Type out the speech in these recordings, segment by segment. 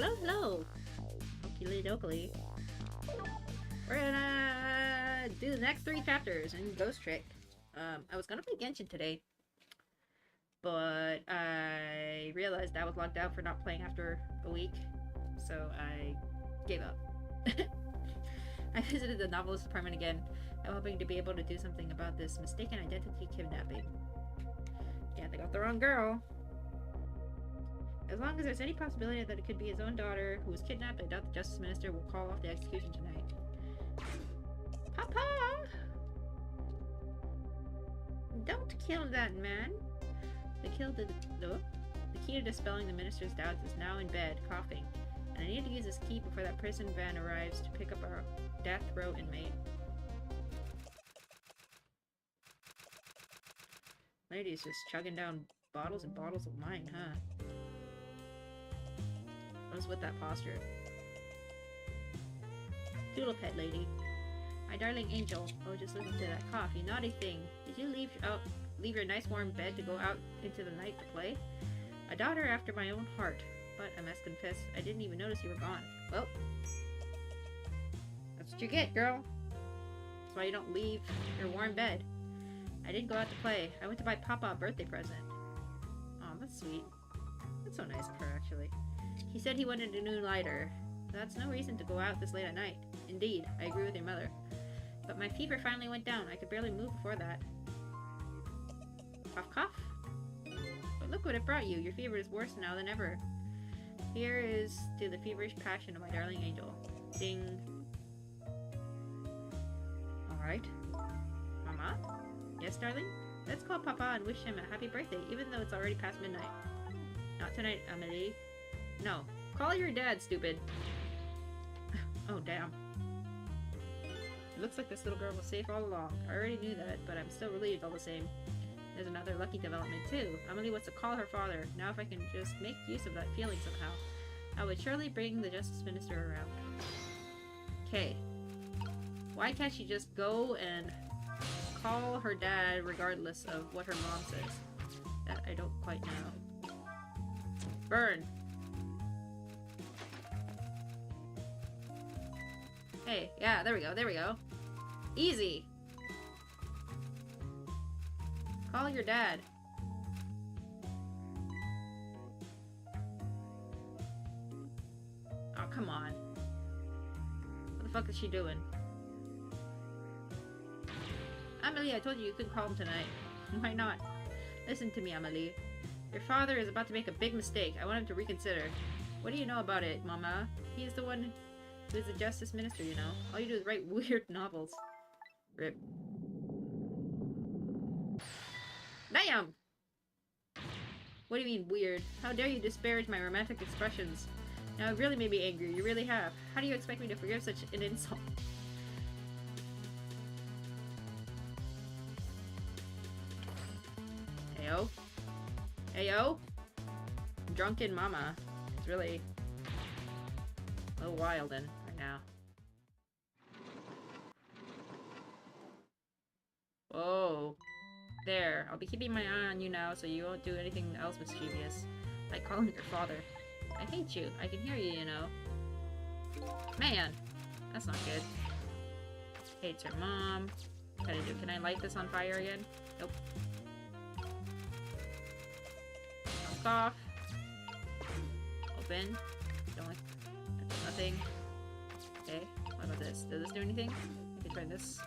Hello, hello. Oakley dokley. We're gonna do the next 3 chapters in Ghost Trick. I was gonna play Genshin today, but I realized I was logged out for not playing after a week, so I gave up. I visited the novelist department again. I'm hoping to be able to do something about this mistaken identity kidnapping. Yeah, they got the wrong girl. As long as there's any possibility that it could be his own daughter who was kidnapped, I doubt the Justice Minister will call off the execution tonight. Papa! Don't kill that man! The key to dispelling the Minister's doubts is now in bed, coughing, and I need to use this key before that prison van arrives to pick up our death row inmate. Lady's just chugging down bottles and bottles of wine, huh? What is with that posture? Doodle pet lady. My darling angel. Oh, just listen to that cough, you naughty thing. Did you leave your nice warm bed to go out into the night to play? A daughter after my own heart. But I must confess, I didn't even notice you were gone. Well, that's what you get, girl. That's why you don't leave your warm bed. I didn't go out to play. I went to buy Papa a birthday present. Oh, that's sweet. That's so nice of her, actually. He said he wanted a new lighter. That's no reason to go out this late at night. Indeed, I agree with your mother. But my fever finally went down. I could barely move before that. Cough, cough. But look what it brought you. Your fever is worse now than ever. Here is to the feverish passion of my darling angel. Ding. Alright. Mama? Yes, darling? Let's call Papa and wish him a happy birthday, even though it's already past midnight. Not tonight, Amelie. No. Call your dad, stupid. Oh, damn. It looks like this little girl was safe all along. I already knew that, but I'm still relieved all the same. There's another lucky development, too. Amelie wants to call her father. Now if I can just make use of that feeling somehow, I would surely bring the Justice Minister around. Okay. Why can't she just go and call her dad regardless of what her mom says? That I don't quite know. Burn! Hey, yeah, there we go, there we go. Easy! Call your dad. Oh, come on. What the fuck is she doing? Amelie, I told you couldn't call him tonight. Why not? Listen to me, Amelie. Your father is about to make a big mistake. I want him to reconsider. What do you know about it, Mama? He's the one who is the Justice Minister, you know. All you do is write weird novels. Rip. Damn! What do you mean, weird? How dare you disparage my romantic expressions? Now, it really made me angry. You really have. How do you expect me to forgive such an insult? Heyo. Heyo! Drunken mama. It's really a little wild right now. Whoa. There. I'll be keeping my eye on you now so you won't do anything else mischievous. Like calling your father. I hate you. I can hear you, you know. Man! That's not good. Hates her mom. What can I do? Can I light this on fire again? Nope. Off. Open. Don't like nothing. Okay. What about this? Does this do anything? I can try this.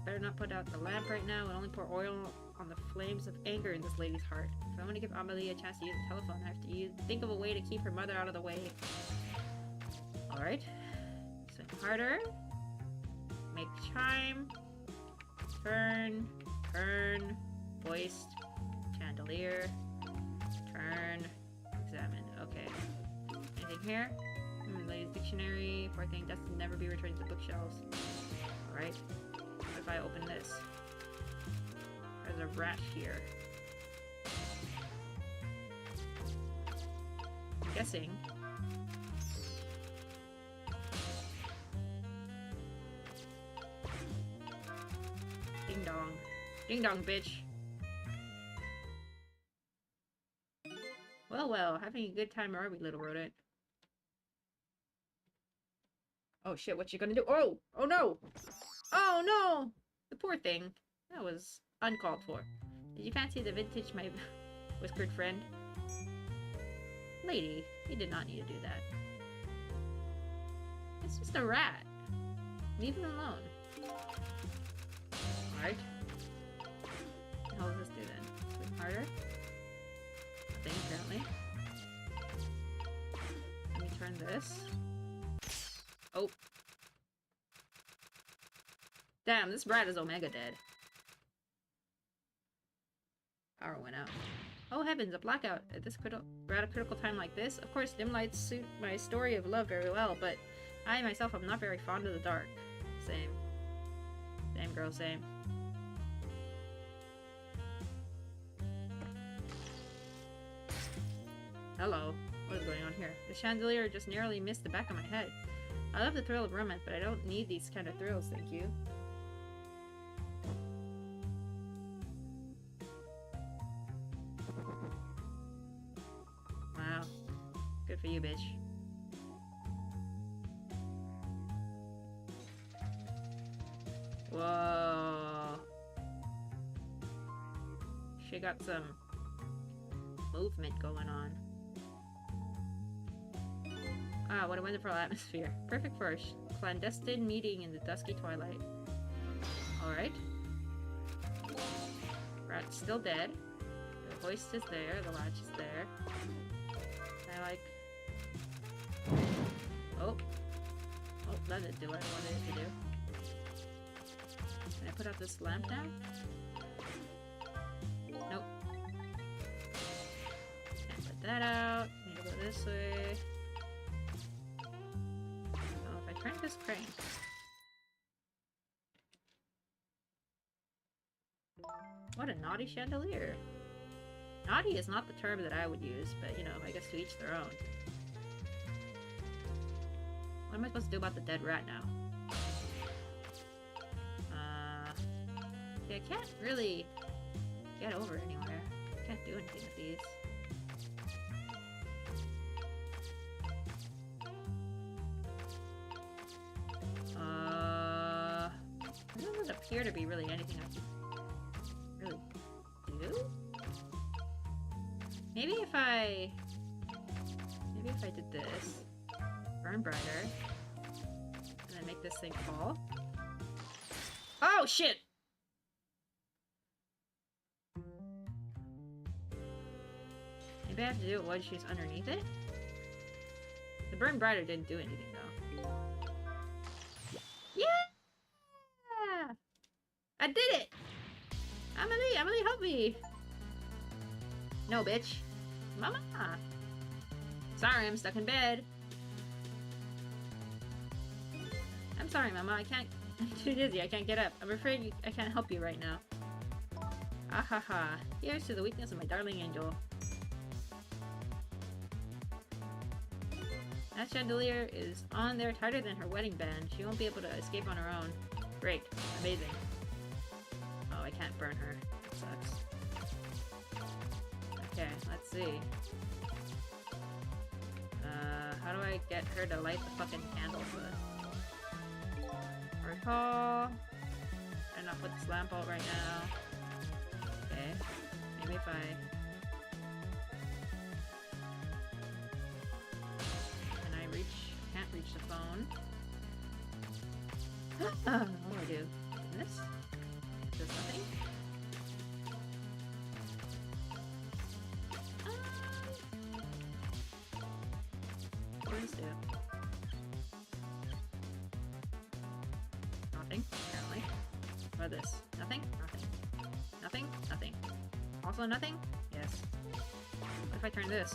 Better not put out the lamp right now and only pour oil on the flames of anger in this lady's heart. If I want to give Amelie a chance to use the telephone, I have to think of a way to keep her mother out of the way. Alright. Swing harder. Make chime. Turn. Turn. Voiced. Chandelier. Turn. Examine. Okay. Anything here? Lady's dictionary. Poor thing destined to never be returned to the bookshelves. Alright. What if I open this? There's a rat here. I'm guessing. Ding dong. Ding dong, bitch. Well, well, having a good time, are we, little rodent? Oh shit, what you gonna do? Oh! Oh no! Oh no! The poor thing. That was uncalled for. Did you fancy the vintage, my whiskered friend? Lady, you did not need to do that. It's just a rat. Leave him alone. Alright. What the hell does this do then? Swing harder? Nothing, apparently. Let me turn this. Oh. Damn, this rat is Omega dead. Power went out. Oh heavens, a blackout at this at a critical time like this? Of course, dim lights suit my story of love very well, but I myself am not very fond of the dark. Same. Same, girl, same. Hello. What is going on here? The chandelier just narrowly missed the back of my head. I love the thrill of romance, but I don't need these kind of thrills, thank you. Wow. Good for you, bitch. Whoa. She got some movement going on. Ah, what a wonderful atmosphere. Perfect for a clandestine meeting in the dusky twilight. Alright. Rat's still dead. The hoist is there, the latch is there. I like... Oh. Oh, that didn't do what I wanted it to do. Can I put out this lamp now? Nope. Can't put that out. Need to go this way. Oh, if I turn this crank. What a naughty chandelier. Naughty is not the term that I would use, but you know, I guess to each their own. What am I supposed to do about the dead rat now? I can't really get over anywhere. I can't do anything with these. There doesn't appear to be really anything I can really do? Maybe if I did this, burn brighter, and then make this thing fall. Oh shit! Maybe I have to do it while she's underneath it? The burn brighter didn't do anything though. Yeah! I did it! Emily, help me! No, bitch. Mama! Sorry, I'm stuck in bed. I'm sorry, Mama, I can't... I'm too dizzy, I can't get up. I'm afraid I can't help you right now. Ah ha ha. Here's to the weakness of my darling angel. That chandelier is on there tighter than her wedding band. She won't be able to escape on her own. Great. Amazing. Oh, I can't burn her. That sucks. Okay, let's see. How do I get her to light the fucking candle for this? Recall. I'm not put this lamp out right now. Okay. Maybe if I... Can't reach the phone. What do I do? This? Does nothing? What does this do? Nothing, apparently. What about this? Nothing? Nothing. Nothing? Nothing. Also nothing? Yes. What if I turn this?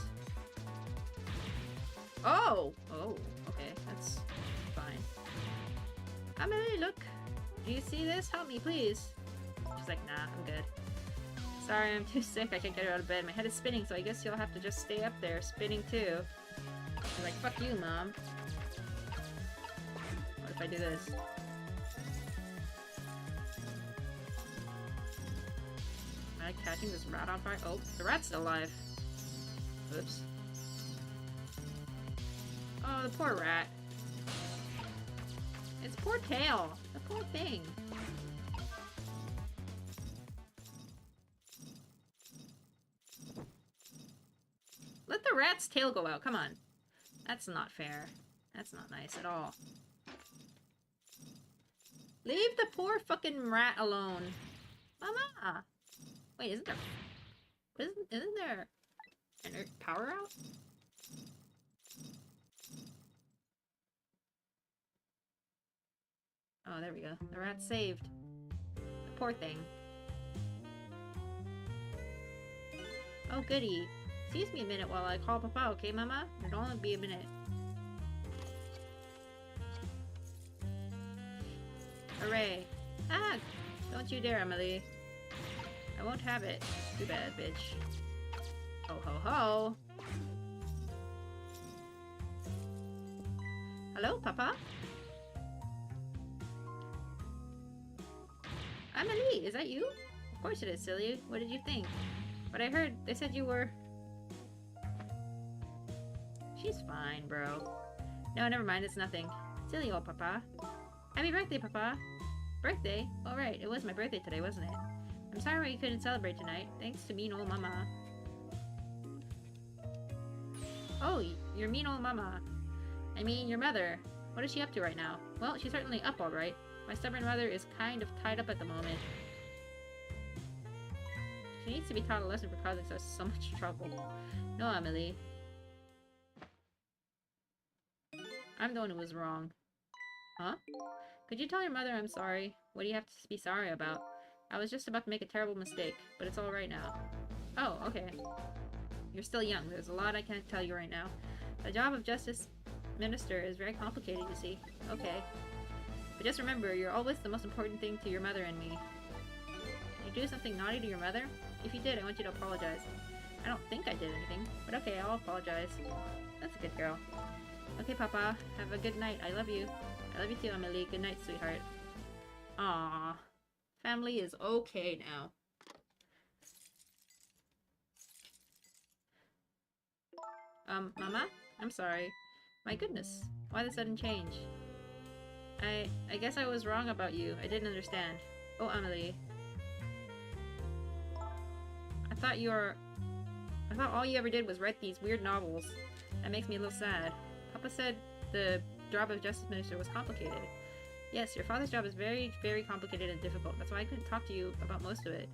Oh! Oh, okay, that's fine. Amelie, look! Do you see this? Help me, please! She's like, nah, I'm good. Sorry, I'm too sick, I can't get out of bed. My head is spinning, so I guess you'll have to just stay up there, spinning too. She's like, fuck you, Mom. What if I do this? Am I catching this rat on fire? Oh, the rat's still alive. Oops. Oh, the poor rat. It's poor tail. The poor thing. Let the rat's tail go out. Come on. That's not fair. That's not nice at all. Leave the poor fucking rat alone. Mama! Wait, isn't there an power out? Oh, there we go. The rat's saved. The poor thing. Oh, goody. Excuse me a minute while I call Papa, okay, Mama? It'll only be a minute. Hooray. Ah! Don't you dare, Emily. I won't have it. Too bad, bitch. Ho ho ho! Hello, Papa? Emily, is that you? Of course it is, silly. What did you think? But I heard they said you were... She's fine, bro. No, never mind, it's nothing. Silly old Papa. Happy birthday, Papa! Birthday? Alright, it was my birthday today, wasn't it? I'm sorry we couldn't celebrate tonight, thanks to mean old Mama. Oh, your mean old Mama. I mean, your mother. What is she up to right now? Well, she's certainly up alright. My stubborn mother is kind of tied up at the moment. She needs to be taught a lesson for causing us so much trouble. No, Emily. I'm the one who was wrong. Huh? Could you tell your mother I'm sorry? What do you have to be sorry about? I was just about to make a terrible mistake, but it's alright now. Oh, okay. You're still young. There's a lot I can't tell you right now. The job of Justice Minister is very complicated, you see. Okay. But just remember, you're always the most important thing to your mother and me. Did you do something naughty to your mother? If you did, I want you to apologize. I don't think I did anything, but okay, I'll apologize. That's a good girl. Okay, Papa. Have a good night. I love you. I love you too, Emily. Good night, sweetheart. Aww. Family is okay now. Mama? I'm sorry. My goodness. Why the sudden change? I guess I was wrong about you. I didn't understand. Oh, Emily. I thought all you ever did was write these weird novels. That makes me a little sad. Papa said the job of Justice Minister was complicated. Yes, your father's job is very, very complicated and difficult. That's why I couldn't talk to you about most of it.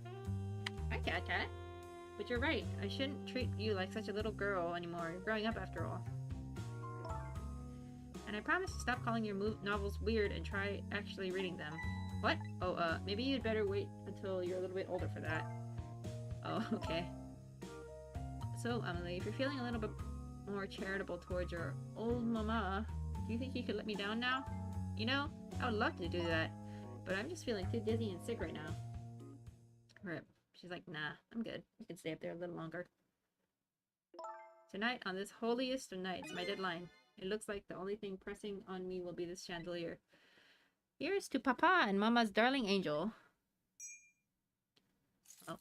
Hi, Cat Cat. But you're right. I shouldn't treat you like such a little girl anymore. You're growing up after all. And I promise to stop calling your novels weird and try actually reading them. What? Oh, maybe you'd better wait until you're a little bit older for that. Oh, okay. So, Emily, if you're feeling a little bit more charitable towards your old mama, do you think you could let me down now? You know, I would love to do that, but I'm just feeling too dizzy and sick right now. Rip. She's like, nah, I'm good. You can stay up there a little longer. Tonight, on this holiest of nights, my deadline. It looks like the only thing pressing on me will be this chandelier. Here's to Papa and Mama's darling angel. Oh.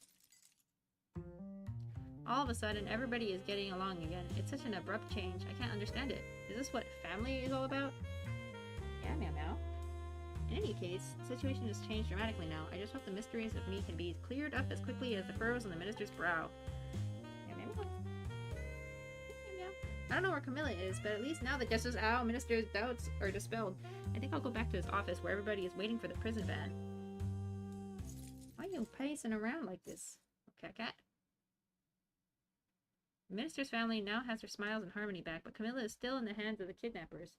All of a sudden, everybody is getting along again. It's such an abrupt change. I can't understand it. Is this what family is all about? Yeah, meow meow. In any case, the situation has changed dramatically now. I just hope the mysteries of me can be cleared up as quickly as the furrows on the minister's brow. Meow meow meow. Meow meow. I don't know where Camilla is, but at least now that Justice Ao Minister's doubts are dispelled, I think I'll go back to his office where everybody is waiting for the prison van. Why are you pacing around like this? Cat cat. The minister's family now has their smiles and harmony back, but Camilla is still in the hands of the kidnappers.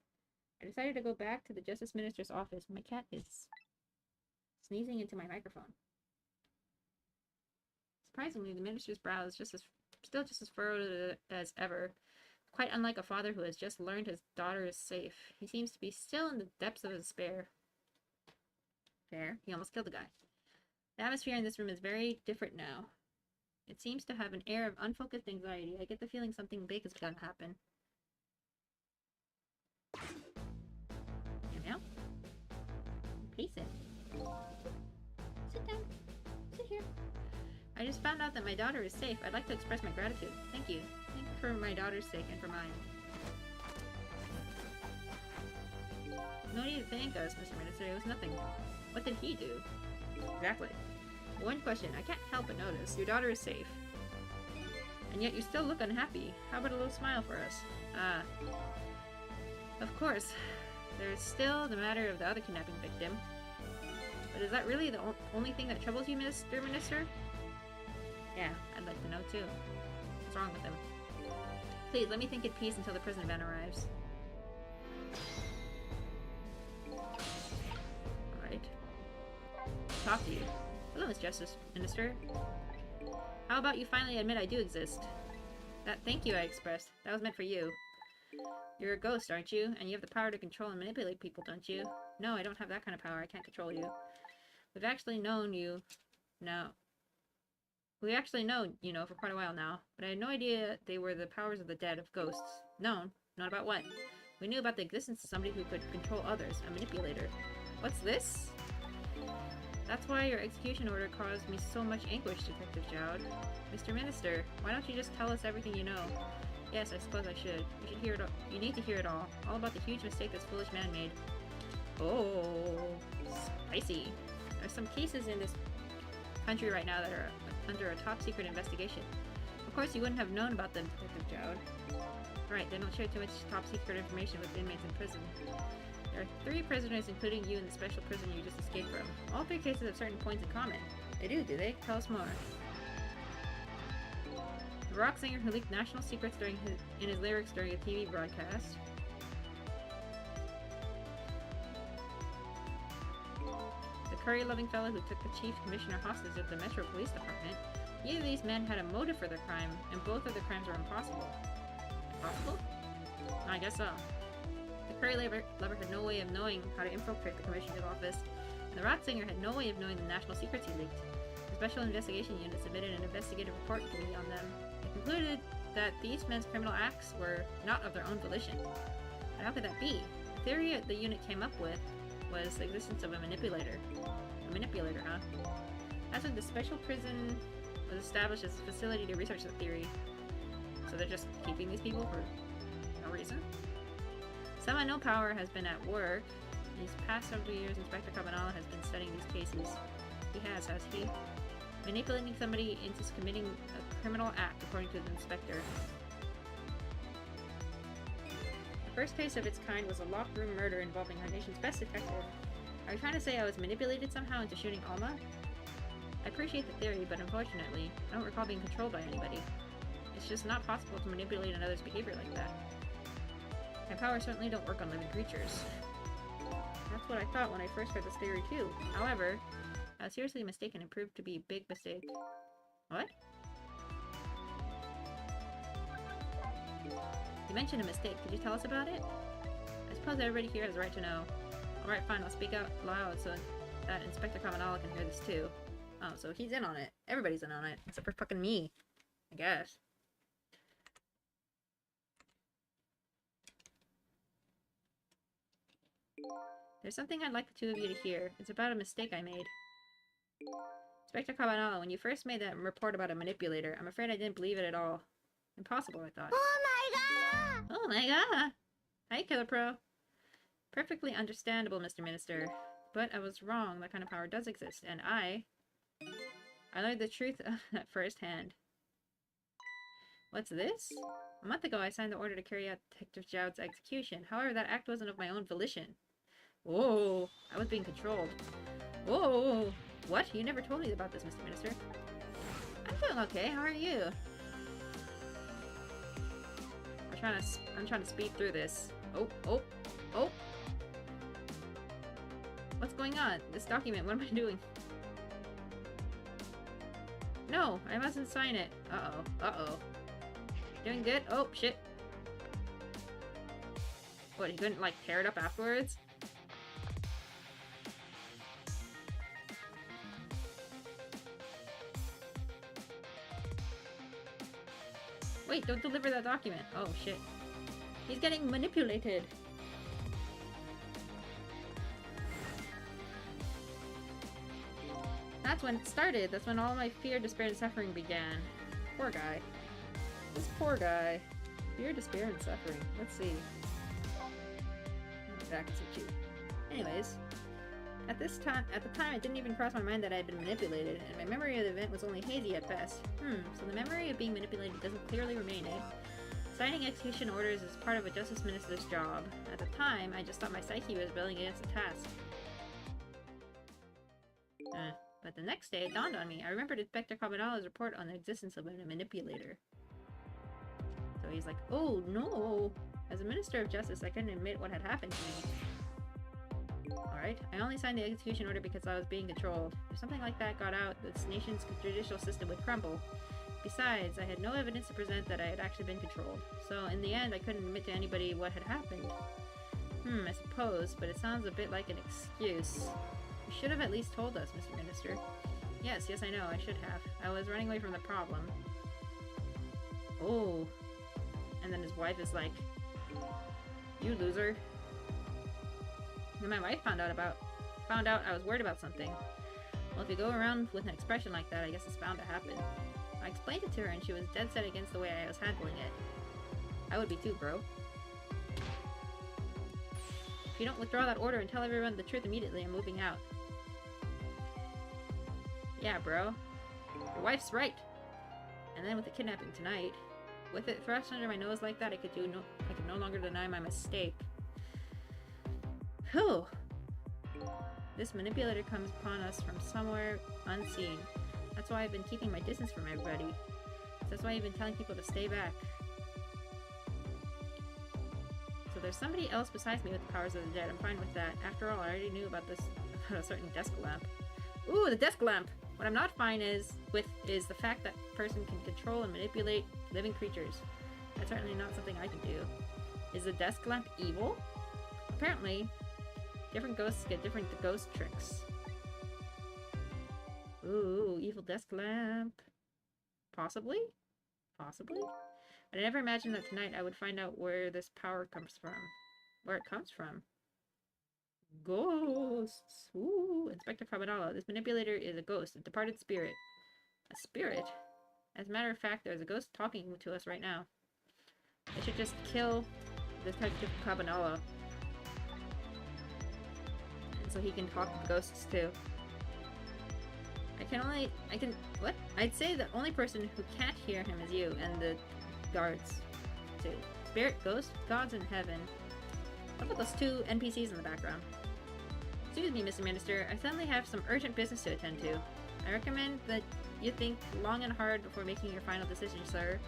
I decided to go back to the Justice Minister's office. My cat is sneezing into my microphone. Surprisingly, the minister's brow is still just as furrowed as ever, quite unlike a father who has just learned his daughter is safe. He seems to be still in the depths of despair. There, he almost killed the guy. The atmosphere in this room is very different now. It seems to have an air of unfocused anxiety. I get the feeling something big is going to happen. Meow. Pacing. Sit down. Sit here. I just found out that my daughter is safe. I'd like to express my gratitude. Thank you. Thank you for my daughter's sake and for mine. No need to thank us, Mr. Minister. It was nothing. What did he do? Exactly. One question I can't help but notice. Your daughter is safe. And yet you still look unhappy. How about a little smile for us? Of course. There's still the matter of the other kidnapping victim. But is that really the only thing that troubles you, Mr. Minister? Yeah, I'd like to know too. What's wrong with him? Please, let me think in peace until the prison van arrives. Alright. Talk to you. Hello, Miss Justice Minister. How about you finally admit I do exist? That thank you I expressed. That was meant for you. You're a ghost, aren't you? And you have the power to control and manipulate people, don't you? No, I don't have that kind of power. I can't control you. We've actually known you... No. We actually know, you know, for quite a while now. But I had no idea they were the powers of the dead, of ghosts. Known? Not about what? We knew about the existence of somebody who could control others. A manipulator. What's this? That's why your execution order caused me so much anguish, Detective Jowd. Mr. Minister, why don't you just tell us everything you know? Yes, I suppose I should. You should hear it all. You need to hear it all. All about the huge mistake this foolish man made. Oh, spicy. There's some cases in this country right now that are under a top-secret investigation. Of course, you wouldn't have known about them, Detective Jowd. Right, they don't share too much top-secret information with inmates in prison. There are 3 prisoners, including you, in the special prison you just escaped from. All 3 cases have certain points in common. They do they? Tell us more. The rock singer who leaked national secrets in his lyrics during a TV broadcast. The curry-loving fellow who took the chief commissioner hostage at the Metro Police Department. Neither of these men had a motive for their crime, and both of their crimes were impossible. Impossible? I guess so. The curry lover had no way of knowing how to infiltrate the commissioner's office, and the rock singer had no way of knowing the national secrets he leaked. The Special Investigation Unit submitted an investigative report to me on them. It concluded that these men's criminal acts were not of their own volition. But how could that be? The theory the unit came up with was the existence of a manipulator. A manipulator, huh? That's what the special prison was established as a facility to research the theory. So they're just keeping these people for no reason? Some unknown power has been at work. In these past several years, Inspector Cabanala has been studying these cases. He has he? Manipulating somebody into committing a criminal act, according to the inspector. The first case of its kind was a locked room murder involving our nation's best detective. Are you trying to say I was manipulated somehow into shooting Alma? I appreciate the theory, but unfortunately, I don't recall being controlled by anybody. It's just not possible to manipulate another's behavior like that. My powers certainly don't work on living creatures. That's what I thought when I first heard this theory too. However, I was seriously mistaken and proved to be a big mistake. What? You mentioned a mistake. Could you tell us about it? I suppose everybody here has a right to know. Alright, fine. I'll speak out loud so that Inspector Cabanala can hear this too. Oh, so he's in on it. Everybody's in on it. Except for fucking me. I guess. There's something I'd like the two of you to hear. It's about a mistake I made. Inspector Cabanala, when you first made that report about a manipulator, I'm afraid I didn't believe it at all. Impossible, I thought. Oh my god! Oh my god! Hi, Killer Pro. Perfectly understandable, Mr. Minister. But I was wrong. That kind of power does exist, and I learned the truth at first hand. What's this? A month ago, I signed the order to carry out Detective Jowd's execution. However, that act wasn't of my own volition. Whoa! I was being controlled. Whoa! What? You never told me about this, Mr. Minister. I'm doing okay. How are you? I'm trying to speed through this. Oh! What's going on? This document, what am I doing? No, I mustn't sign it. Uh-oh. Doing good? Oh, shit. What, he couldn't, like, tear it up afterwards? Wait, don't deliver that document. Oh, shit. He's getting manipulated. That's when it started. That's when all my fear, despair, and suffering began. Poor guy. This poor guy. Fear, despair, and suffering. Let's see. Back to you. Anyways, at the time, it didn't even cross my mind that I had been manipulated, and my memory of the event was only hazy at best. So the memory of being manipulated doesn't clearly remain, eh? Signing execution orders is part of a justice minister's job. At the time, I just thought my psyche was rebelling against the task. But the next day, it dawned on me. I remembered Inspector Kabana's report on the existence of a manipulator. So he's like, oh no! As a Minister of Justice, I couldn't admit what had happened to me. Alright, I only signed the execution order because I was being controlled. If something like that got out, this nation's judicial system would crumble. Besides, I had no evidence to present that I had actually been controlled. So in the end, I couldn't admit to anybody what had happened. I suppose, but it sounds a bit like an excuse. You should have at least told us, Mr. Minister. Yes, I know, I should have. I was running away from the problem. Oh. And then his wife is like, you loser. Then my wife found out I was worried about something. Well, if you go around with an expression like that, I guess it's bound to happen. I explained it to her and she was dead set against the way I was handling it. I would be too, bro. If you don't withdraw that order and tell everyone the truth immediately, I'm moving out. Yeah, bro. Your wife's right. And then with the kidnapping tonight, with it thrust under my nose like that, I could no longer deny my mistake. Whew. This manipulator comes upon us from somewhere unseen. That's why I've been keeping my distance from everybody. That's why I've been telling people to stay back. So there's somebody else besides me with the powers of the dead. I'm fine with that. After all, I already knew about a certain desk lamp. Ooh, the desk lamp! What I'm not fine with is the fact that person can control and manipulate living creatures. That's certainly not something I can do. Is the desk lamp evil? Apparently, different ghosts get different ghost tricks. Ooh, evil desk lamp. Possibly? Possibly? But I never imagined that tonight I would find out where this power comes from. Where it comes from. Ghosts! Ooh, Inspector Kabanawa. This manipulator is a ghost, a departed spirit. A spirit? As a matter of fact, there's a ghost talking to us right now. I should just kill Detective Kabanawa. And so he can talk to ghosts too. What? I'd say the only person who can't hear him is you and the guards too. Spirit, ghost, gods in heaven. What about those two NPCs in the background? Excuse me, Mr. Minister, I suddenly have some urgent business to attend to. I recommend that you think long and hard before making your final decision, sir.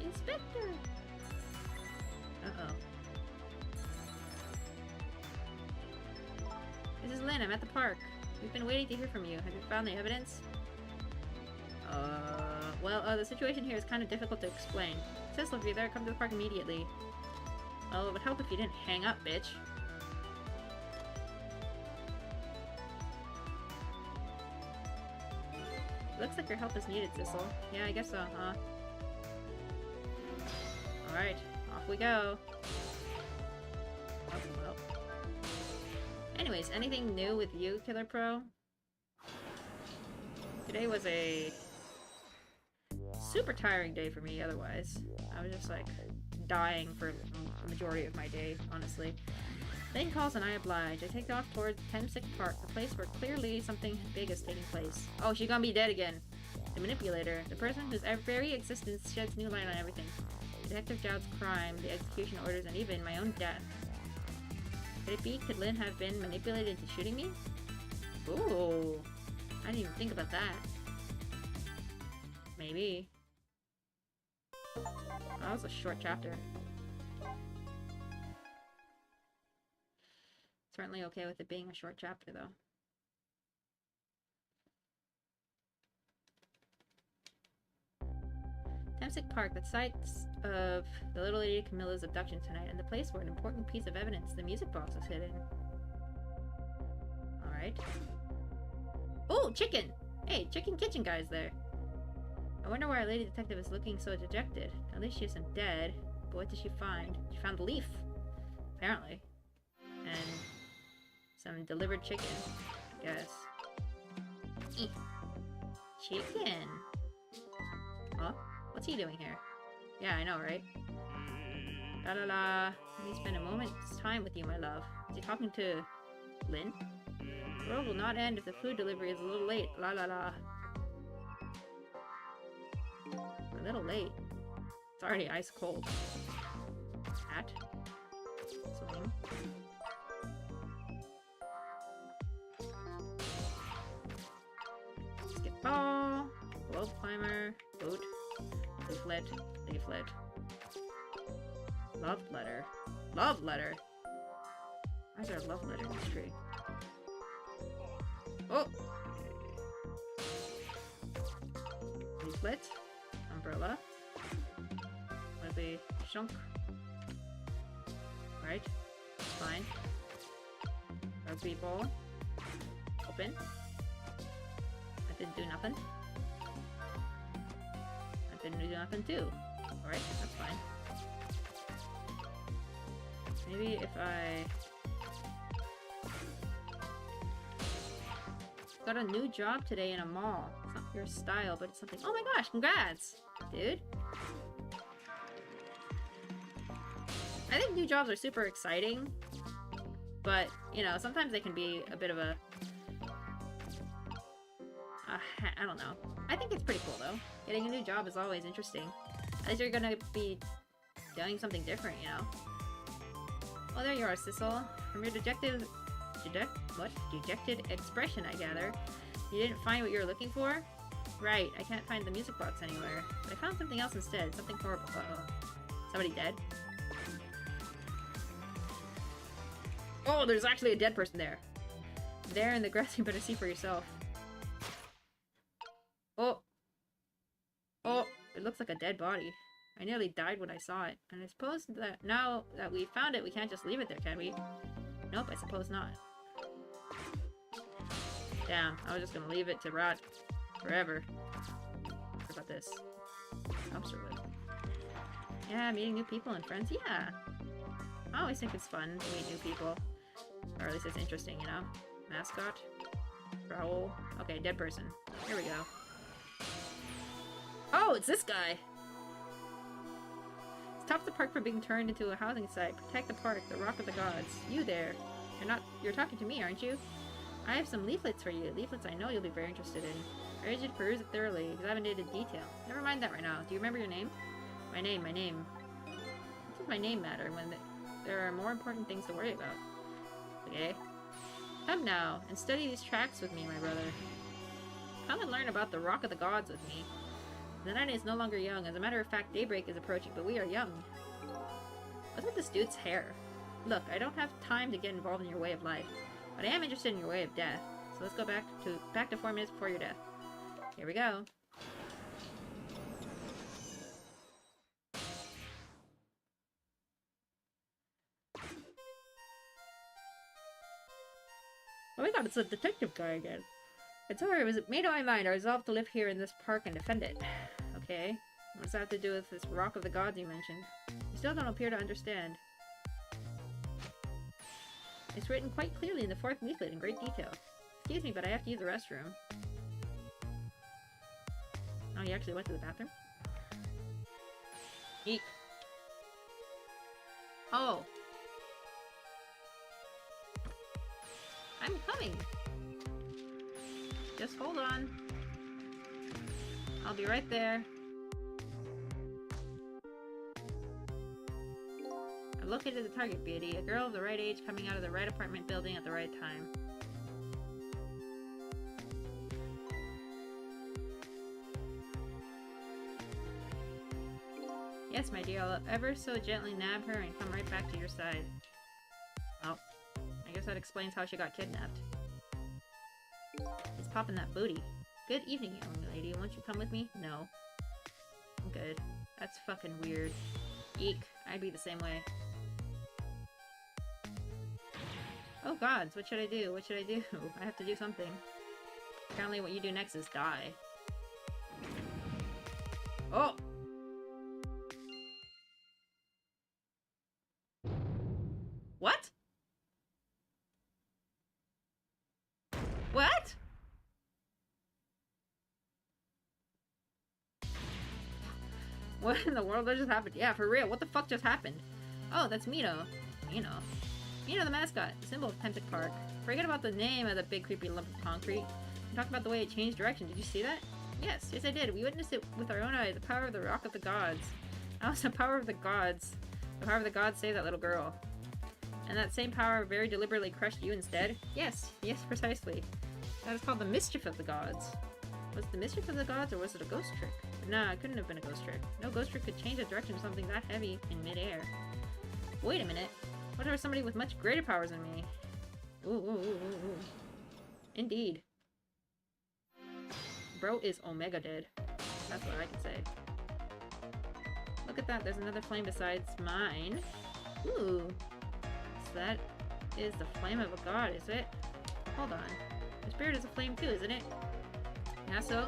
Inspector! Uh-oh. This is Lynn, I'm at the park. We've been waiting to hear from you. Have you found the evidence? The situation here is kind of difficult to explain. Cecil, if you're there, come to the park immediately. Well, it would help if you didn't hang up, bitch. Looks like your help is needed, Cecil. Yeah, I guess so, huh? Alright, off we go. Oh, well. Anyways, anything new with you, Killer Pro? Today was a super tiring day for me otherwise. I was just like dying for the majority of my day, honestly. Lane calls and I oblige. I take off towards Temsic Park, the place where clearly something big is taking place. Oh, she's gonna be dead again. The manipulator, the person whose very existence sheds new light on everything. Detective Jowd's crime, the execution orders, and even my own death. Could it be? Could Lynn have been manipulated into shooting me? Ooh. I didn't even think about that. Maybe. Oh, that was a short chapter. Certainly okay with it being a short chapter, though. Temsic Park, the site of the little lady Camilla's abduction tonight, and the place where an important piece of evidence, the music box, is hidden. Alright. Oh, chicken! Hey, Chicken Kitchen guy's there. I wonder why our lady detective is looking so dejected. At least she isn't dead. But what did she find? She found the leaf. Apparently. And some delivered chicken, I guess. Eeh. Chicken. Huh? What's he doing here? Yeah, I know, right? La la la. Let me spend a moment's time with you, my love. Is he talking to Lynn? The world will not end if the food delivery is a little late. La la la. A little late. It's already ice cold. Hat. Swing. Skip ball. Globe climber. Boat. Leaflet. Leaflet. Love letter. Love letter? Why is there a love letter in this tree? Oh! Leaflet. Umbrella. Maybe shunk. Right. Fine. Rugby ball. Open. That didn't do nothing. That didn't do nothing too. Alright, that's fine. Maybe if I... Got a new job today in a mall. It's not your style, but it's something... Oh my gosh, congrats! Dude. I think new jobs are super exciting. But, you know, sometimes they can be a bit of a... I don't know. I think it's pretty cool, though. Getting a new job is always interesting. At least you're gonna be doing something different, you know? Oh, there you are, Sissel. From your dejected expression, I gather. You didn't find what you were looking for? Right, I can't find the music box anywhere. But I found something else instead. Something horrible. Uh-oh. Somebody dead? Oh, there's actually a dead person there. There in the grass, you better see for yourself. Oh. Oh, it looks like a dead body. I nearly died when I saw it. And I suppose that now that we found it, we can't just leave it there, can we? Nope, I suppose not. Damn, I was just gonna leave it to rot forever. What about this? Dumpster lid. Yeah, meeting new people and friends. Yeah. I always think it's fun to meet new people. Or at least it's interesting, you know? Mascot. Prowl. Okay, dead person. Here we go. Oh, it's this guy! Stop the park from being turned into a housing site. Protect the park, the Rock of the Gods. You there. You're talking to me, aren't you? I have some leaflets for you. Leaflets I know you'll be very interested in. I urge you to peruse it thoroughly. Examine it in detail. Never mind that right now. Do you remember your name? My name. What does my name matter when there are more important things to worry about? Okay. Come now, and study these tracks with me, my brother. Come and learn about the Rock of the Gods with me. The night is no longer young. As a matter of fact, daybreak is approaching, but we are young. What's with this dude's hair? Look, I don't have time to get involved in your way of life, but I am interested in your way of death. So let's go back to 4 minutes before your death. Here we go. Oh my god, it's a detective guy again. It's alright, it was made up my mind. I resolved to live here in this park and defend it. Okay. What does that have to do with this Rock of the Gods you mentioned? You still don't appear to understand. It's written quite clearly in the 4th leaflet in great detail. Excuse me, but I have to use the restroom. Oh, you actually went to the bathroom? Eek. Oh. I'm coming. Just hold on. I'll be right there. I've located the target, beauty. A girl of the right age coming out of the right apartment building at the right time. Yes, my dear, I'll ever so gently nab her and come right back to your side. Oh, I guess that explains how she got kidnapped. It's popping that booty. Good evening, young lady. Won't you come with me? No. I'm good. That's fucking weird. Eek. I'd be the same way. Oh gods, what should I do? What should I do? I have to do something. Apparently what you do next is die. Oh! What? What? What in the world just happened? Yeah, for real, what the fuck just happened? Oh, that's Mino. Mino. Mino the mascot, symbol of Temptic Park. Forget about the name of the big creepy lump of concrete. Talk about the way it changed direction. Did you see that? Yes, I did. We witnessed it with our own eyes. The power of the Rock of the Gods. That was the power of the gods. The power of the gods saved that little girl. And that same power very deliberately crushed you instead? Yes, precisely. That is called the mischief of the gods. Was it the mischief of the gods, or was it a ghost trick? Nah, it couldn't have been a ghost trick. No ghost trick could change the direction of something that heavy in midair. Wait a minute. What about somebody with much greater powers than me? Ooh. Indeed. Bro is Omega dead. That's what I can say. Look at that, there's another flame besides mine. Ooh. So that is the flame of a god, is it? Hold on. Your spirit is a flame too, isn't it? Yeah, so?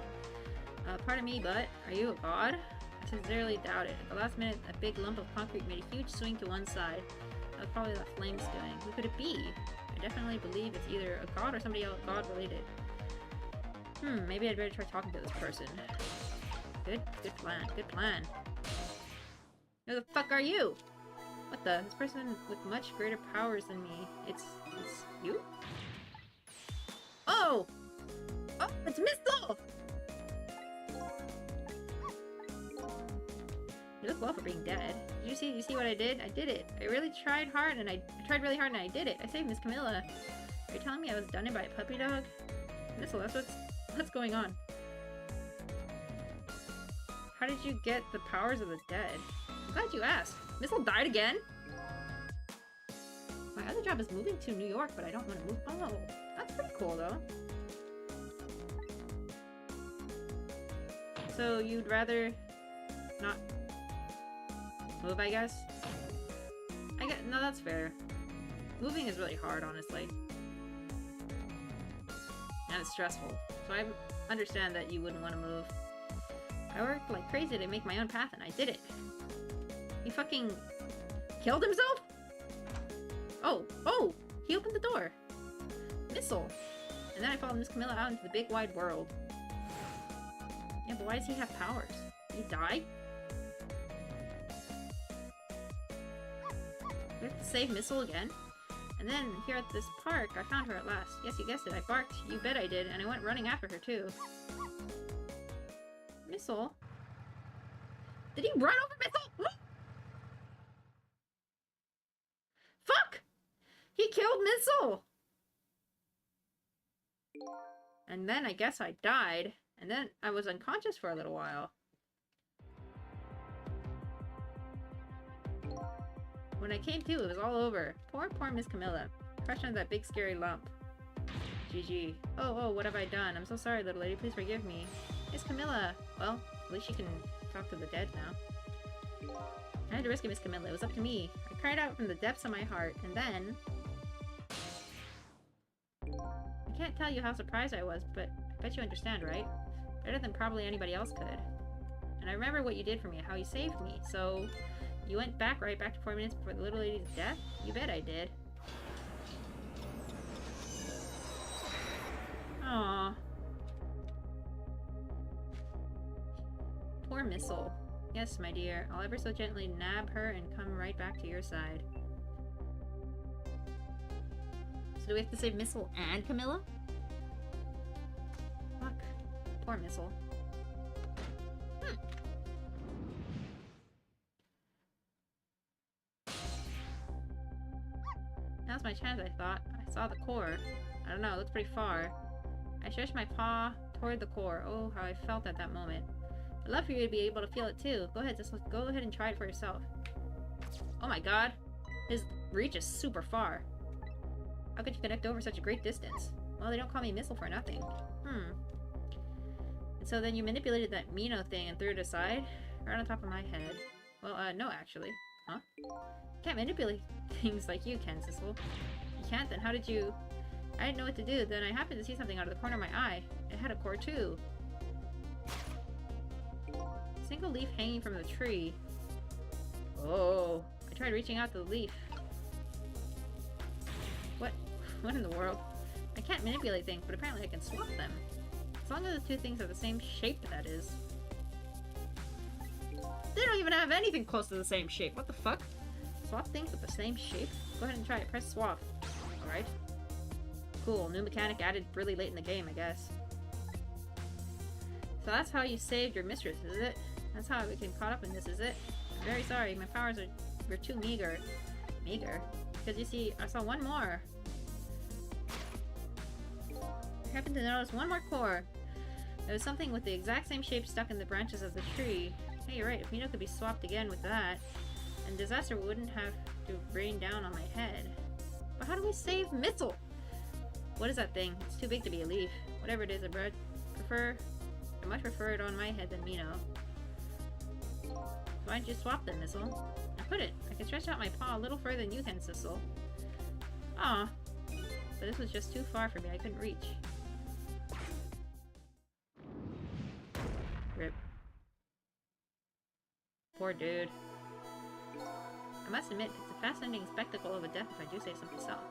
Pardon me, but are you a god? I sincerely doubt it. At the last minute, a big lump of concrete made a huge swing to one side. That was probably the flame's doing. Who could it be? I definitely believe it's either a god or somebody else god-related. Maybe I'd better try talking to this person. Good plan. Who the fuck are you? What the? This person with much greater powers than me. It's you? Oh! Oh, it's Missile! You look well for being dead. Did you see what I did? I did it. I really tried hard and I tried really hard and I did it. I saved Miss Camilla. Are you telling me I was done in by a puppy dog? Missile, that's what's going on. How did you get the powers of the dead? I'm glad you asked. Missile died again? My other job is moving to New York, but I don't want to move. Oh, that's pretty cool though. So you'd rather not move, I guess? No, that's fair. Moving is really hard, honestly. And it's stressful. So I understand that you wouldn't want to move. I worked like crazy to make my own path and I did it. He fucking killed himself? Oh! He opened the door. Missile. And then I followed Miss Camilla out into the big wide world. Yeah, but why does he have powers? Did he die? We have to save Missile again. And then, here at this park, I found her at last. Yes, you guessed it, I barked. You bet I did, and I went running after her, too. Missile? Did he run over Missile? Fuck! He killed Missile! And then I guess I died, and then I was unconscious for a little while. When I came to, it was all over. Poor Miss Camilla. Crushed under that big scary lump. GG. Oh, what have I done? I'm so sorry, little lady. Please forgive me. Miss Camilla. Well, at least she can talk to the dead now. I had to rescue Miss Camilla. It was up to me. I cried out from the depths of my heart, and then... I can't tell you how surprised I was, but I bet you understand, right? Better than probably anybody else could. And I remember what you did for me, how you saved me, so... You went right back to 4 minutes before the little lady's death? You bet I did. Aww. Poor Missile. Yes, my dear. I'll ever so gently nab her and come right back to your side. So do we have to save Missile and Camilla? Fuck. Poor Missile. Now's my chance, I thought. I saw the core. I don't know, it looks pretty far. I stretched my paw toward the core. Oh, how I felt at that moment. I'd love for you to be able to feel it too. Go ahead and try it for yourself. Oh my god. His reach is super far. How could you connect over such a great distance? Well, they don't call me Missile for nothing. And so then you manipulated that Mino thing and threw it aside? Right on top of my head. Well, no actually. Huh? You can't manipulate things like you can, Sissel. You can't? Then how did you... I didn't know what to do. Then I happened to see something out of the corner of my eye. It had a core too. A single leaf hanging from the tree. Oh. I tried reaching out to the leaf. What? What in the world? I can't manipulate things, but apparently I can swap them. As long as the two things are the same shape, that is. They don't even have anything close to the same shape. What the fuck? Swap things with the same shape? Go ahead and try it. Press swap. Alright. Cool. New mechanic added really late in the game, I guess. So that's how you saved your mistress, is it? That's how I became caught up in this, is it? I'm very sorry. My powers were too meager. Meager? Because you see, I saw one more. I happened to notice one more core. There was something with the exact same shape stuck in the branches of the tree. Hey, you're right. If Mino could be swapped again with that, and disaster wouldn't have to rain down on my head. But how do we save Mitzel? What is that thing? It's too big to be a leaf. Whatever it is, I much prefer it on my head than Mino. Why don't you swap them, Mitzel? I put it. I can stretch out my paw a little further than you can, Sissel. Aw. But this was just too far for me. I couldn't reach. Rip. Poor dude. I must admit, it's a fascinating spectacle of a death if I do say so myself.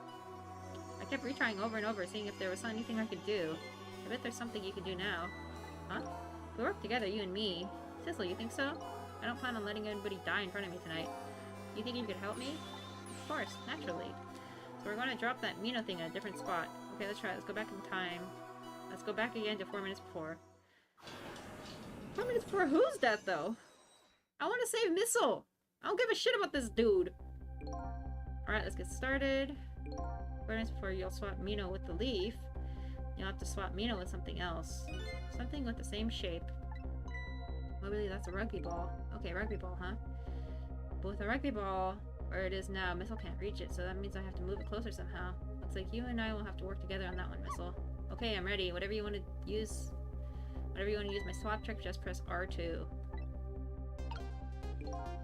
I kept retrying over and over, seeing if there was anything I could do. I bet there's something you can do now. Huh? We work together, you and me. Sissel, you think so? I don't plan on letting anybody die in front of me tonight. You think you could help me? Of course, naturally. So we're going to drop that Mino thing in a different spot. Okay, let's try it. Let's go back in time. Let's go back again to 4 minutes before. 4 minutes before whose death, though? I want to save Mitzel! I don't give a shit about this dude! Alright, let's get started. 4 minutes before you'll swap Mino with the leaf. You'll have to swap Mino with something else. Something with the same shape. Well, really, that's a rugby ball. Okay, rugby ball, huh? But with a rugby ball, where it is now, Mitzel can't reach it, so that means I have to move it closer somehow. Looks like you and I will have to work together on that one, Mitzel. Okay, I'm ready. Whatever you want to use my swap trick, just press R2.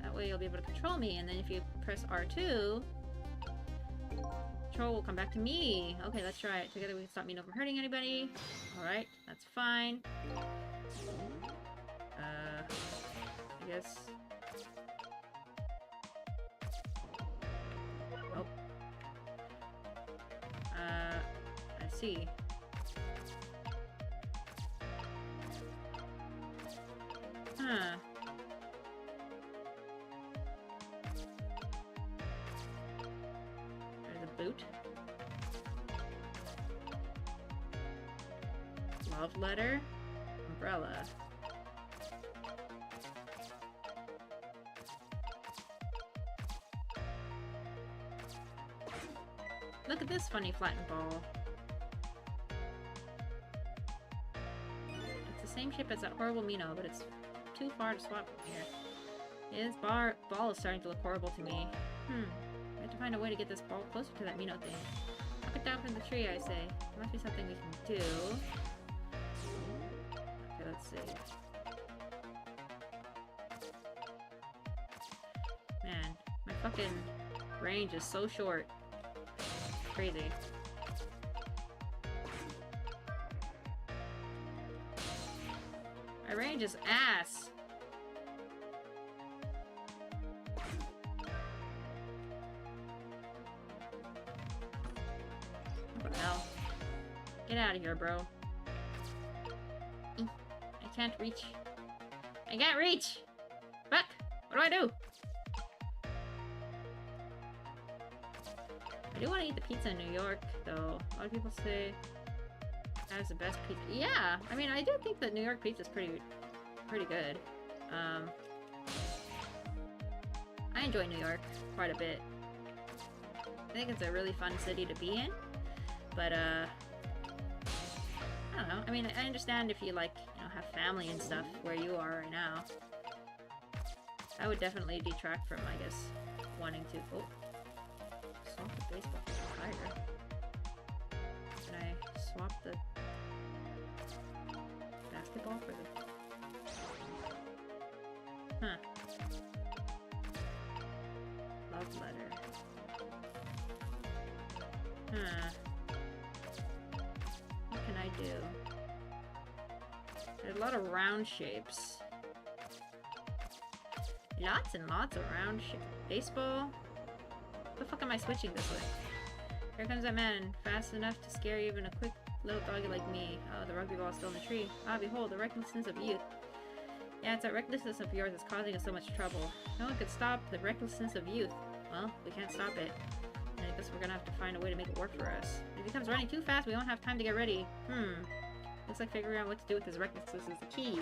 That way you'll be able to control me, and then if you press R2, control will come back to me. Okay, let's try it. Together we can stop Mino from hurting anybody. Alright, that's fine. I guess... Oh. I see. Huh. There's a boot. Love letter. Umbrella. Look at this funny flattened ball. It's the same shape as that horrible Mino, but it's too far to swap from here. Yeah, this ball is starting to look horrible to me. I have to find a way to get this ball closer to that Mino thing. Knock it down from the tree, I say. There must be something we can do. Okay, let's see. Man, my fucking range is so short. Crazy. My range is ass. What the hell? Get out of here, bro. I can't reach. I can't reach! Fuck! What do? I do want to eat the pizza in New York, though. A lot of people say that is the best pizza. Yeah! I mean, I do think that New York pizza is pretty good. I enjoy New York quite a bit. I think it's a really fun city to be in. But, I don't know. I mean, I understand if you, like, you know, have family and stuff where you are right now. That would definitely detract from, I guess, wanting to... Oh. Swap the baseball for the tiger. Can I swap the basketball for the... Huh. Love letter. Huh. What can I do? There's a lot of round shapes. Lots and lots of round shapes. Baseball? What the fuck am I switching this way? Here comes that man, fast enough to scare even a quick little doggy like me. Oh, the rugby ball is still in the tree. Ah, behold, the recklessness of youth. Yeah, it's that recklessness of yours that's causing us so much trouble. No one could stop the recklessness of youth. Well, we can't stop it. I guess we're gonna have to find a way to make it work for us. If it becomes running too fast, we won't have time to get ready. Looks like figuring out what to do with this recklessness is the key.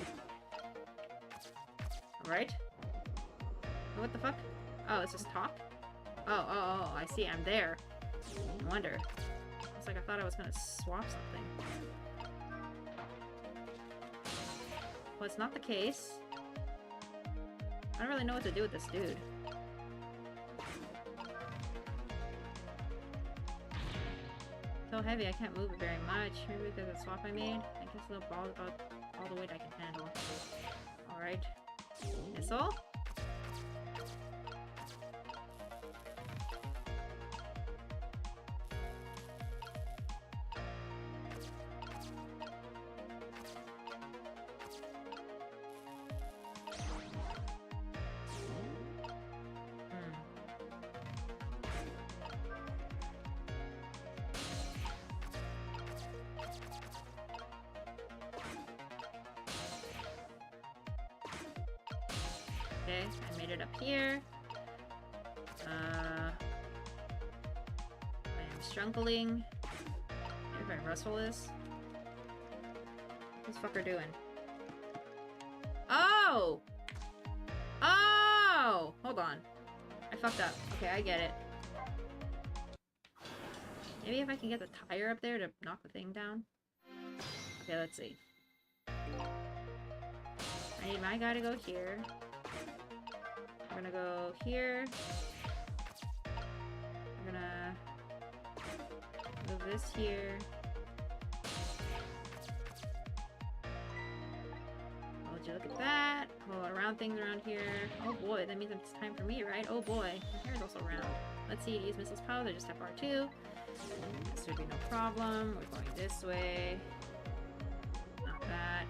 Alright. What the fuck? Oh, it's just talk? Oh, I see. I'm there. I wonder. It's like I thought I was gonna swap something. Well, it's not the case. I don't really know what to do with this dude. So heavy, I can't move it very much. Maybe because of the swap I made. I guess a little ball is about all the weight I can handle. Alright. Missile? Okay, I made it up here. I am struggling. If I wrestle this. What's this fucker doing? Oh! Oh! Hold on. I fucked up. Okay, I get it. Maybe if I can get the tire up there to knock the thing down. Okay, let's see. I need my guy to go here. We're gonna go here. We're gonna move this here. Oh, would you look at that? Oh, around things around here. Oh boy, that means it's time for me, right? Oh boy, my hair is also round. Let's see, use missiles power. They just have R2. This should be no problem. We're going this way. Not that.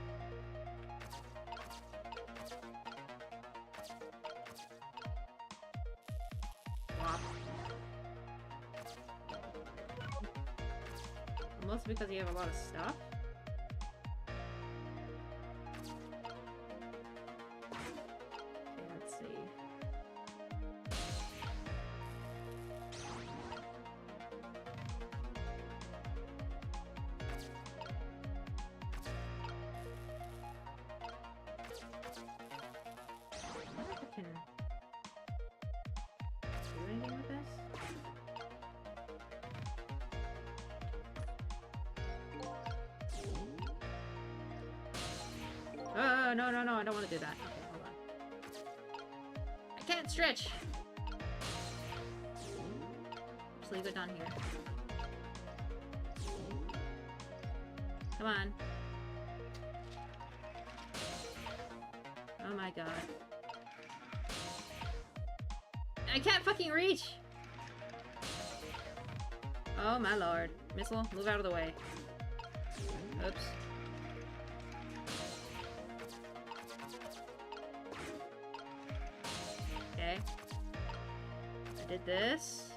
Mostly because you have a lot of stuff. Okay, let's see. I wonder if I can do anything with this. No, I don't want to do that. Okay, hold on. I can't stretch! Just leave it down here. Come on. Oh my god. I can't fucking reach! Oh my lord. Missile, move out of the way. Oops. Okay. I did this.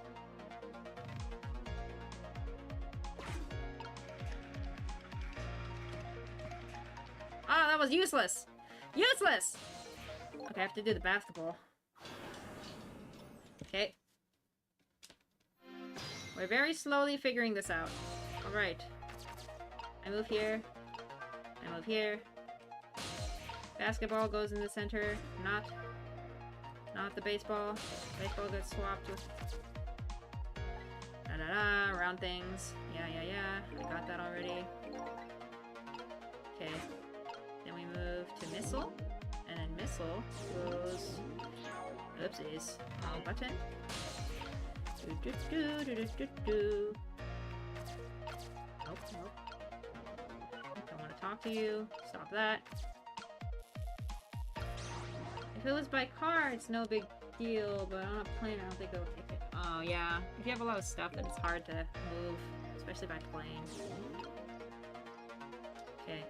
Oh, that was useless! Useless! Okay, I have to do the basketball. Okay. We're very slowly figuring this out. Alright. I move here. I move here. Basketball goes in the center. Not the baseball. Baseball gets swapped with... Da-da-da, round things. Yeah. I got that already. Okay. Then we move to missile. And then missile goes... Oopsies. Wrong button. Do. Nope. Don't want to talk to you. Stop that. If it was by car, it's no big deal, but on a plane, I don't think it'll take it. Oh, yeah. If you have a lot of stuff, then it's hard to move, especially by plane. Okay.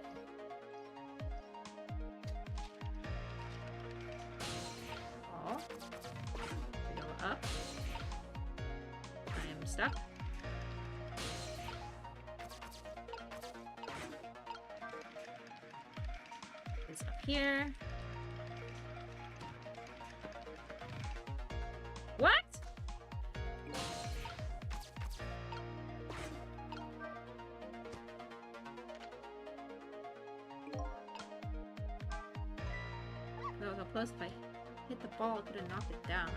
Oh. We go up. I am stuck. It's up here. What? ball could have knocked it down.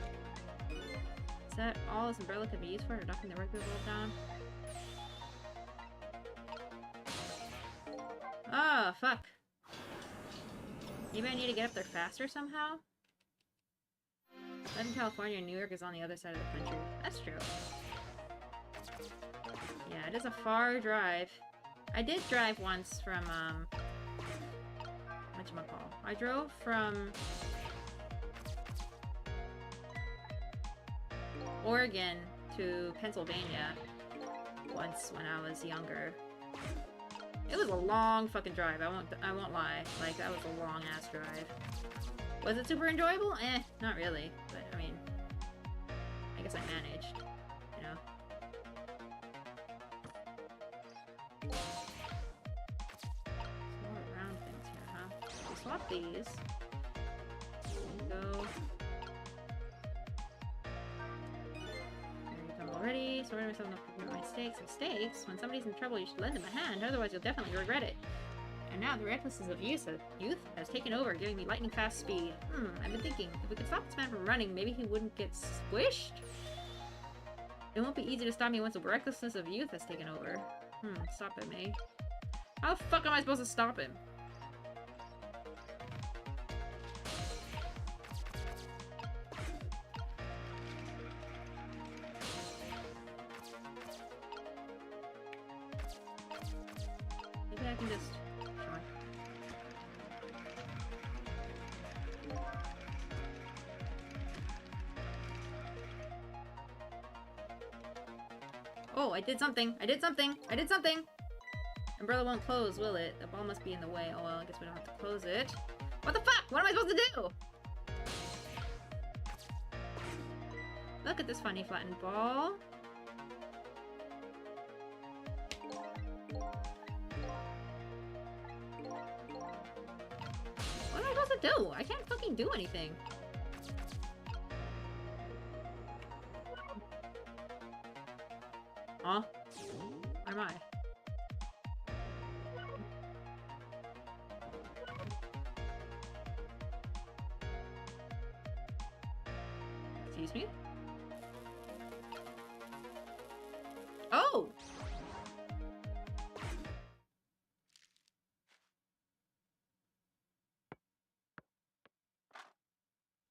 Is that all this umbrella could be used for? Knocking the rugby ball down? Oh, fuck. Maybe I need to get up there faster somehow? I live in California and New York is on the other side of the country. That's true. Yeah, it is a far drive. I did drive once from, whatchamacall? I drove from Oregon to Pennsylvania once when I was younger. It was a long fucking drive. I won't lie. Like, that was a long ass drive. Was it super enjoyable? Eh, not really. But I mean, I guess I managed. You know. Some more round things here, huh? We'll swap these. Go. Already, sorting myself enough for my mistakes. Mistakes? When somebody's in trouble, you should lend them a hand, otherwise you'll definitely regret it. And now the recklessness of youth has taken over, giving me lightning fast speed. I've been thinking, if we could stop this man from running, maybe he wouldn't get squished? It won't be easy to stop me once the recklessness of youth has taken over. Stop him, eh? How the fuck am I supposed to stop him? Maybe I can just... Sure. Oh, I did something! I did something! I did something! Umbrella won't close, will it? The ball must be in the way. Oh well, I guess we don't have to close it. What the fuck? What am I supposed to do? Look at this funny flattened ball. What am I supposed to do? I can't fucking do anything. Huh? Where am I? Excuse me? Oh!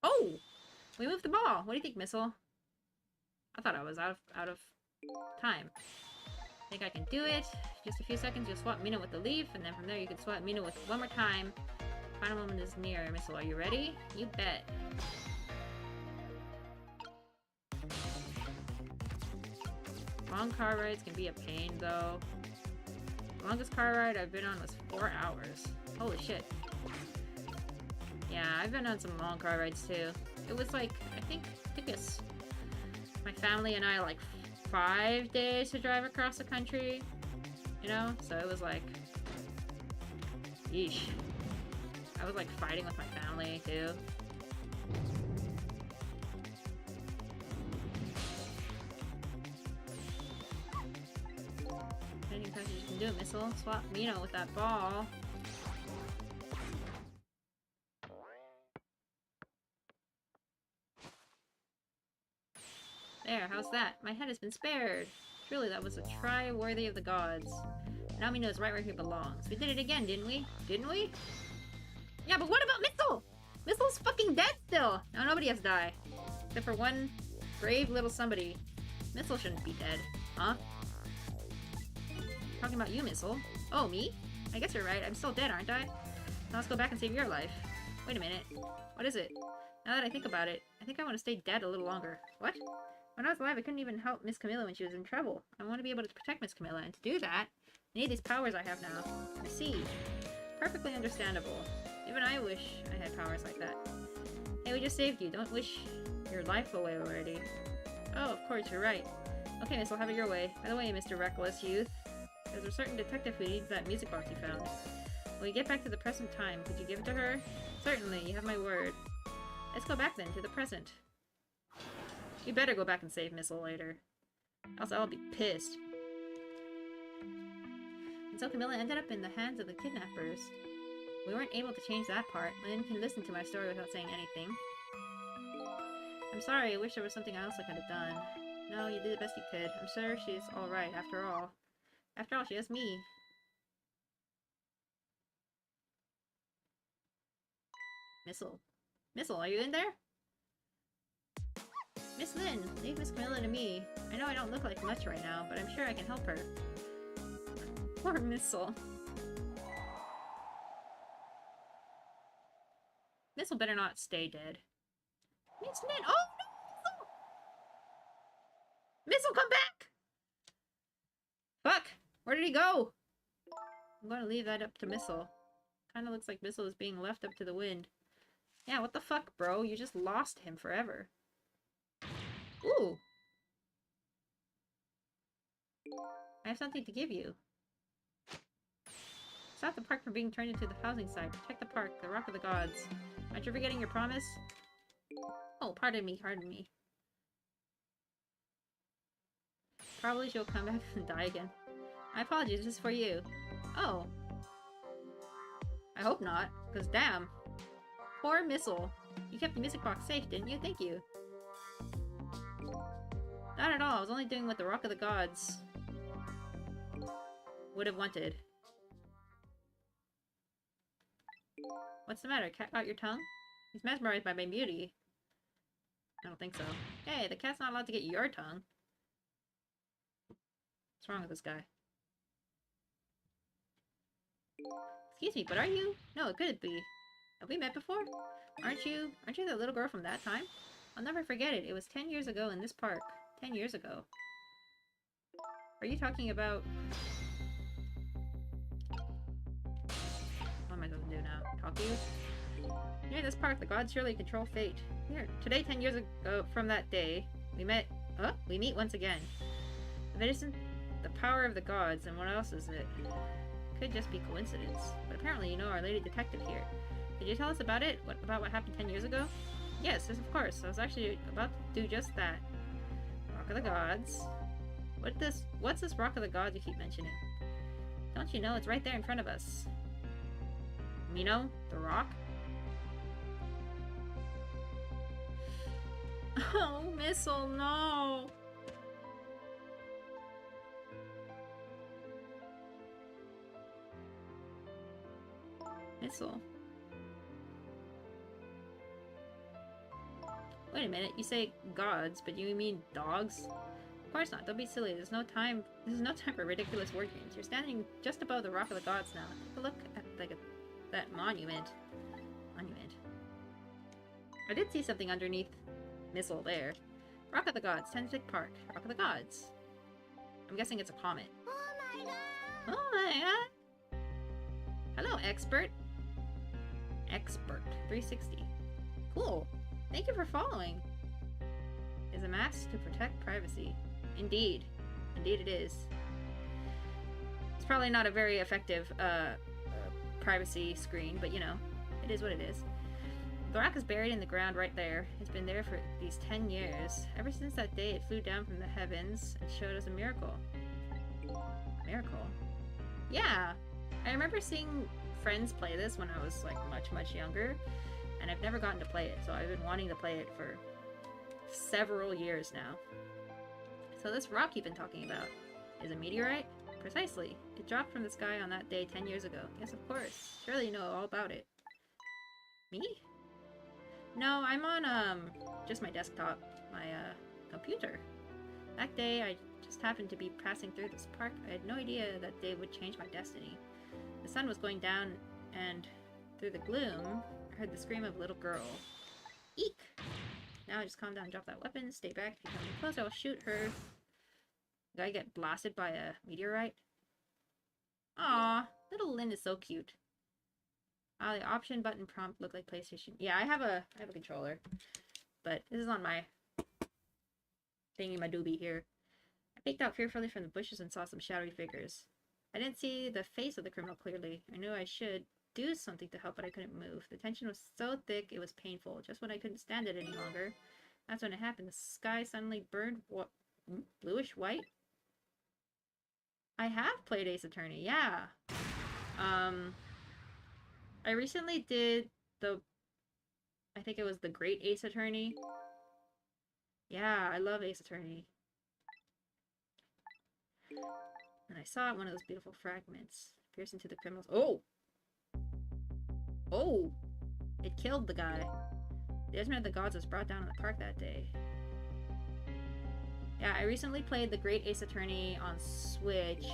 Oh! We moved the ball. What do you think, Missile? I thought I was out of time. Think I can do it? Just a few seconds, you'll swap Mina with the leaf, and then from there you can swap Mina with one more time. Final moment is near. Missile, are you ready? You bet. Long car rides can be a pain, though. The longest car ride I've been on was 4 hours. Holy shit. Yeah, I've been on some long car rides, too. It was like, I think it took us, my family and I, like 5 days to drive across the country, you know? So it was like, yeesh. I was like fighting with my family too. Anytime you can do it, Missile. Swap Mina with that ball. There, how's that? My head has been spared. Truly, that was a try worthy of the gods. Now he knows right where he belongs. We did it again, didn't we? Didn't we? Yeah, but what about Missile? Missile's fucking dead still! Now nobody has died. Except for one brave little somebody. Missile shouldn't be dead. Huh? Talking about you, Missile. Oh, me? I guess you're right. I'm still dead, aren't I? Now let's go back and save your life. Wait a minute. What is it? Now that I think about it, I think I want to stay dead a little longer. What? When I was alive, I couldn't even help Miss Camilla when she was in trouble. I want to be able to protect Miss Camilla, and to do that, I need these powers I have now. I see. Perfectly understandable. Even I wish I had powers like that. Hey, we just saved you. Don't wish your life away already. Oh, of course, you're right. Okay, Miss, I'll have it your way. By the way, Mr. Reckless Youth, there's a certain detective who needs that music box you found. When we get back to the present time, could you give it to her? Certainly, you have my word. Let's go back then, to the present. You better go back and save Missile later. Else I'll be pissed. And so Camilla ended up in the hands of the kidnappers. We weren't able to change that part. Lynn can listen to my story without saying anything. I'm sorry, I wish there was something else I could have done. No, you did the best you could. I'm sure she's alright, after all. After all, she has me. Missile. Missile, are you in there? Miss Lynn, leave Miss Camilla to me. I know I don't look like much right now, but I'm sure I can help her. Poor Missile. Missile better not stay dead. Miss Lynn! Oh no! Missile, come back! Fuck! Where did he go? I'm gonna leave that up to Missile. Kinda looks like Missile is being left up to the wind. Yeah, what the fuck, bro? You just lost him forever. Ooh! I have something to give you. Stop the park from being turned into the housing site. Protect the park, the Rock of the Gods. Aren't you forgetting your promise? Oh, pardon me, pardon me. Probably she'll come back and die again. My apologies, this is for you. Oh. I hope not, because damn. Poor Missile. You kept the music box safe, didn't you? Thank you. Not at all, I was only doing what the Rock of the Gods would have wanted. What's the matter? Cat got your tongue? He's mesmerized by my beauty. I don't think so. Hey, the cat's not allowed to get your tongue. What's wrong with this guy? Excuse me, but are you? No, it couldn't be. Have we met before? Aren't you the little girl from that time? I'll never forget it. It was 10 years ago in this park. 10 years ago. Are you talking about... What am I supposed to do now? Talk to you? Near this park, the gods surely control fate. Here, today, 10 years ago from that day, we meet once again. If it isn't the power of the gods, then what else is it? Could just be coincidence. But apparently you know our lady detective here. Could you tell us about it? About what happened 10 years ago? Yes, of course. I was actually about to do just that. Rock of the Gods. What's this Rock of the Gods you keep mentioning? Don't you know it's right there in front of us? Mino? The rock? Oh, Missile, no! Missile. Wait a minute, you say gods, but you mean dogs? Of course not, don't be silly, this is no time for ridiculous word games. You're standing just above the Rock of the Gods now. Take a look at that monument. I did see something underneath Missile there. Rock of the Gods, Tensik Park. Rock of the Gods. I'm guessing it's a comet. Oh my god! Oh my god! Hello, expert. Expert 360. Cool. Thank you for following. Is a mask to protect privacy. Indeed. Indeed it is. It's probably not a very effective privacy screen, but you know, it is what it is. The rock is buried in the ground right there. It's been there for these 10 years. Ever since that day, it flew down from the heavens and showed us a miracle. Miracle? Yeah! I remember seeing friends play this when I was, like, much younger, and I've never gotten to play it, so I've been wanting to play it for several years now. So this rock you've been talking about is a meteorite? Precisely. It dropped from the sky on that day 10 years ago. Yes, of course. Surely you know all about it. Me? No, I'm on, just my desktop. My, computer. That day, I just happened to be passing through this park. I had no idea that day would change my destiny. The sun was going down, and through the gloom, I heard the scream of a little girl. Eek! Now I just calm down, drop that weapon, stay back. If you come any closer, I'll shoot her. Did I get blasted by a meteorite? Aw, little Lynn is so cute. Ah, the option button prompt looked like PlayStation. Yeah, I have a controller, but this is on my thingy, my doobie here. I peeked out fearfully from the bushes and saw some shadowy figures. I didn't see the face of the criminal clearly. I knew I should do something to help, but I couldn't move. The tension was so thick, it was painful. Just when I couldn't stand it any longer, that's when it happened. The sky suddenly burned bluish white. I have played Ace Attorney, yeah. I recently did I think it was the Great Ace Attorney. Yeah, I love Ace Attorney. And I saw one of those beautiful fragments pierce into the criminals. Oh! Oh! It killed the guy. The Judgment of the Gods was brought down in the park that day. Yeah, I recently played the Great Ace Attorney on Switch.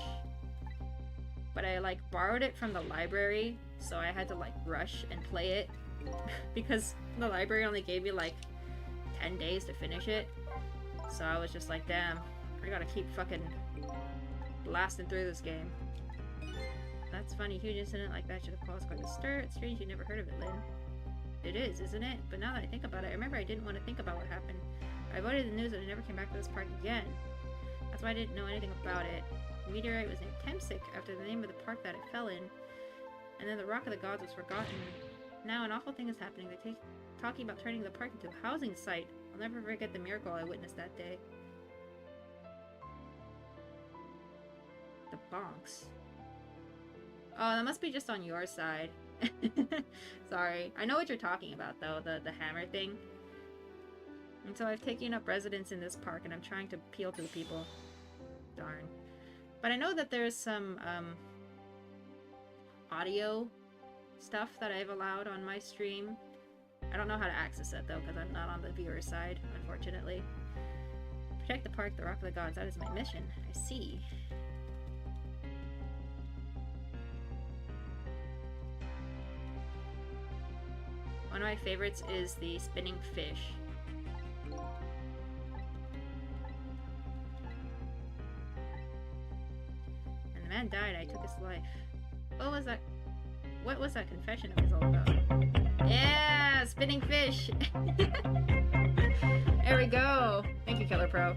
But I, like, borrowed it from the library, so I had to, like, rush and play it. Because the library only gave me, like, 10 days to finish it. So I was just like, damn, I gotta keep fucking blasting through this game. That's funny. Huge incident like that should have caused quite a stir. It's strange you never heard of it, Lynn. It is, isn't it? But now that I think about it, I remember I didn't want to think about what happened. I avoided the news that I never came back to this park again. That's why I didn't know anything about it. The meteorite was named Temsic after the name of the park that it fell in. And then the Rock of the Gods was forgotten. Now an awful thing is happening. They're talking about turning the park into a housing site. I'll never forget the miracle I witnessed that day. The bonks. Oh, that must be just on your side. Sorry. I know what you're talking about, though, the hammer thing. And so I've taken up residence in this park, and I'm trying to appeal to the people. Darn. But I know that there's some, audio stuff that I've allowed on my stream. I don't know how to access it, though, because I'm not on the viewer side, unfortunately. Protect the park, the Rock of the Gods. That is my mission. I see. One of my favorites is the spinning fish. And the man died, I took his life. What was that? What was that confession of his all about? Yeah, spinning fish! There we go! Thank you, Killer Pro.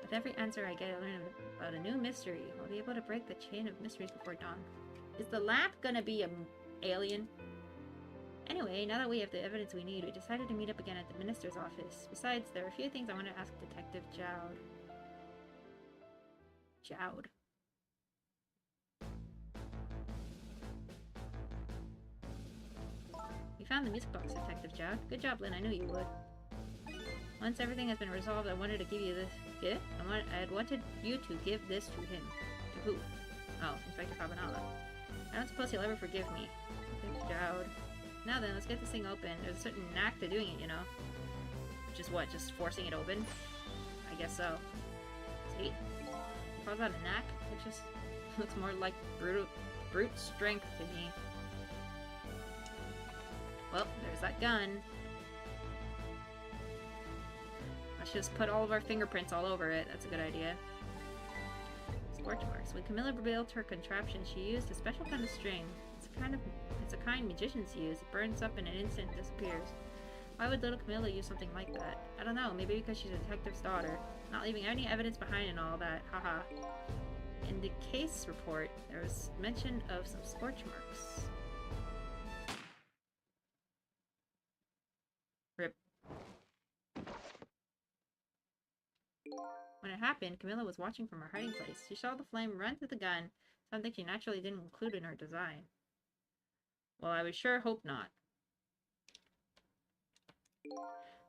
With every answer I get, I learn about a new mystery. I'll be able to break the chain of mysteries before dawn. Is the lamp gonna be an alien? Anyway, now that we have the evidence we need, we decided to meet up again at the minister's office. Besides, there are a few things I want to ask Detective Jowd. Jowd. We found the music box, Detective Jowd. Good job, Lynn. I knew you would. Once everything has been resolved, I wanted to give you this gift. I had wanted you to give this to him. To who? Oh, Inspector Cabanalla. I don't suppose he'll ever forgive me. Detective Jowd. Now then, let's get this thing open. There's a certain knack to doing it, you know? Which is what? Just forcing it open? I guess so. See? He calls that a knack? It just looks more like brute strength to me. Well, there's that gun. Let's just put all of our fingerprints all over it. That's a good idea. Scorch marks. When Camilla built her contraption, she used a special kind of string. It's a kind magicians use. It burns up in an instant and disappears. Why would little Camilla use something like that? I don't know. Maybe because she's a detective's daughter. Not leaving any evidence behind and all that. Haha. In the case report, there was mention of some scorch marks. Rip. When it happened, Camilla was watching from her hiding place. She saw the flame run through the gun, something she naturally didn't include in her design. Well, I would sure hope not.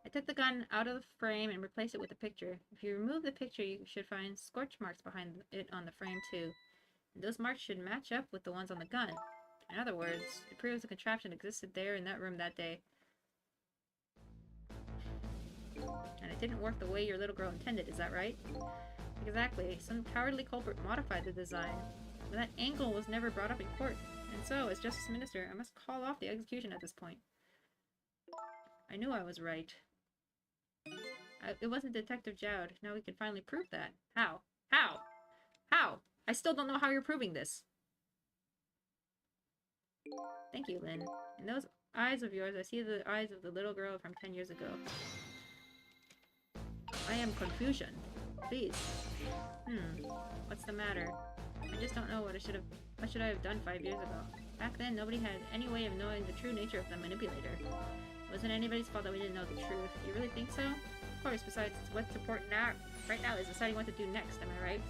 I took the gun out of the frame and replaced it with a picture. If you remove the picture, you should find scorch marks behind it on the frame too. And those marks should match up with the ones on the gun. In other words, it proves the contraption existed there in that room that day. And it didn't work the way your little girl intended, is that right? Exactly. Some cowardly culprit modified the design. But that angle was never brought up in court. And so, as Justice Minister, I must call off the execution at this point. I knew I was right. It wasn't Detective Jowd. Now we can finally prove that. How? How? How? I still don't know how you're proving this. Thank you, Lynn. In those eyes of yours, I see the eyes of the little girl from 10 years ago. I am confusion. Please. What's the matter? I just don't know what should I have done 5 years ago. Back then, nobody had any way of knowing the true nature of the manipulator. It wasn't anybody's fault that we didn't know the truth. You really think so? Of course, besides, what's important now, right now is deciding what to do next, am I right?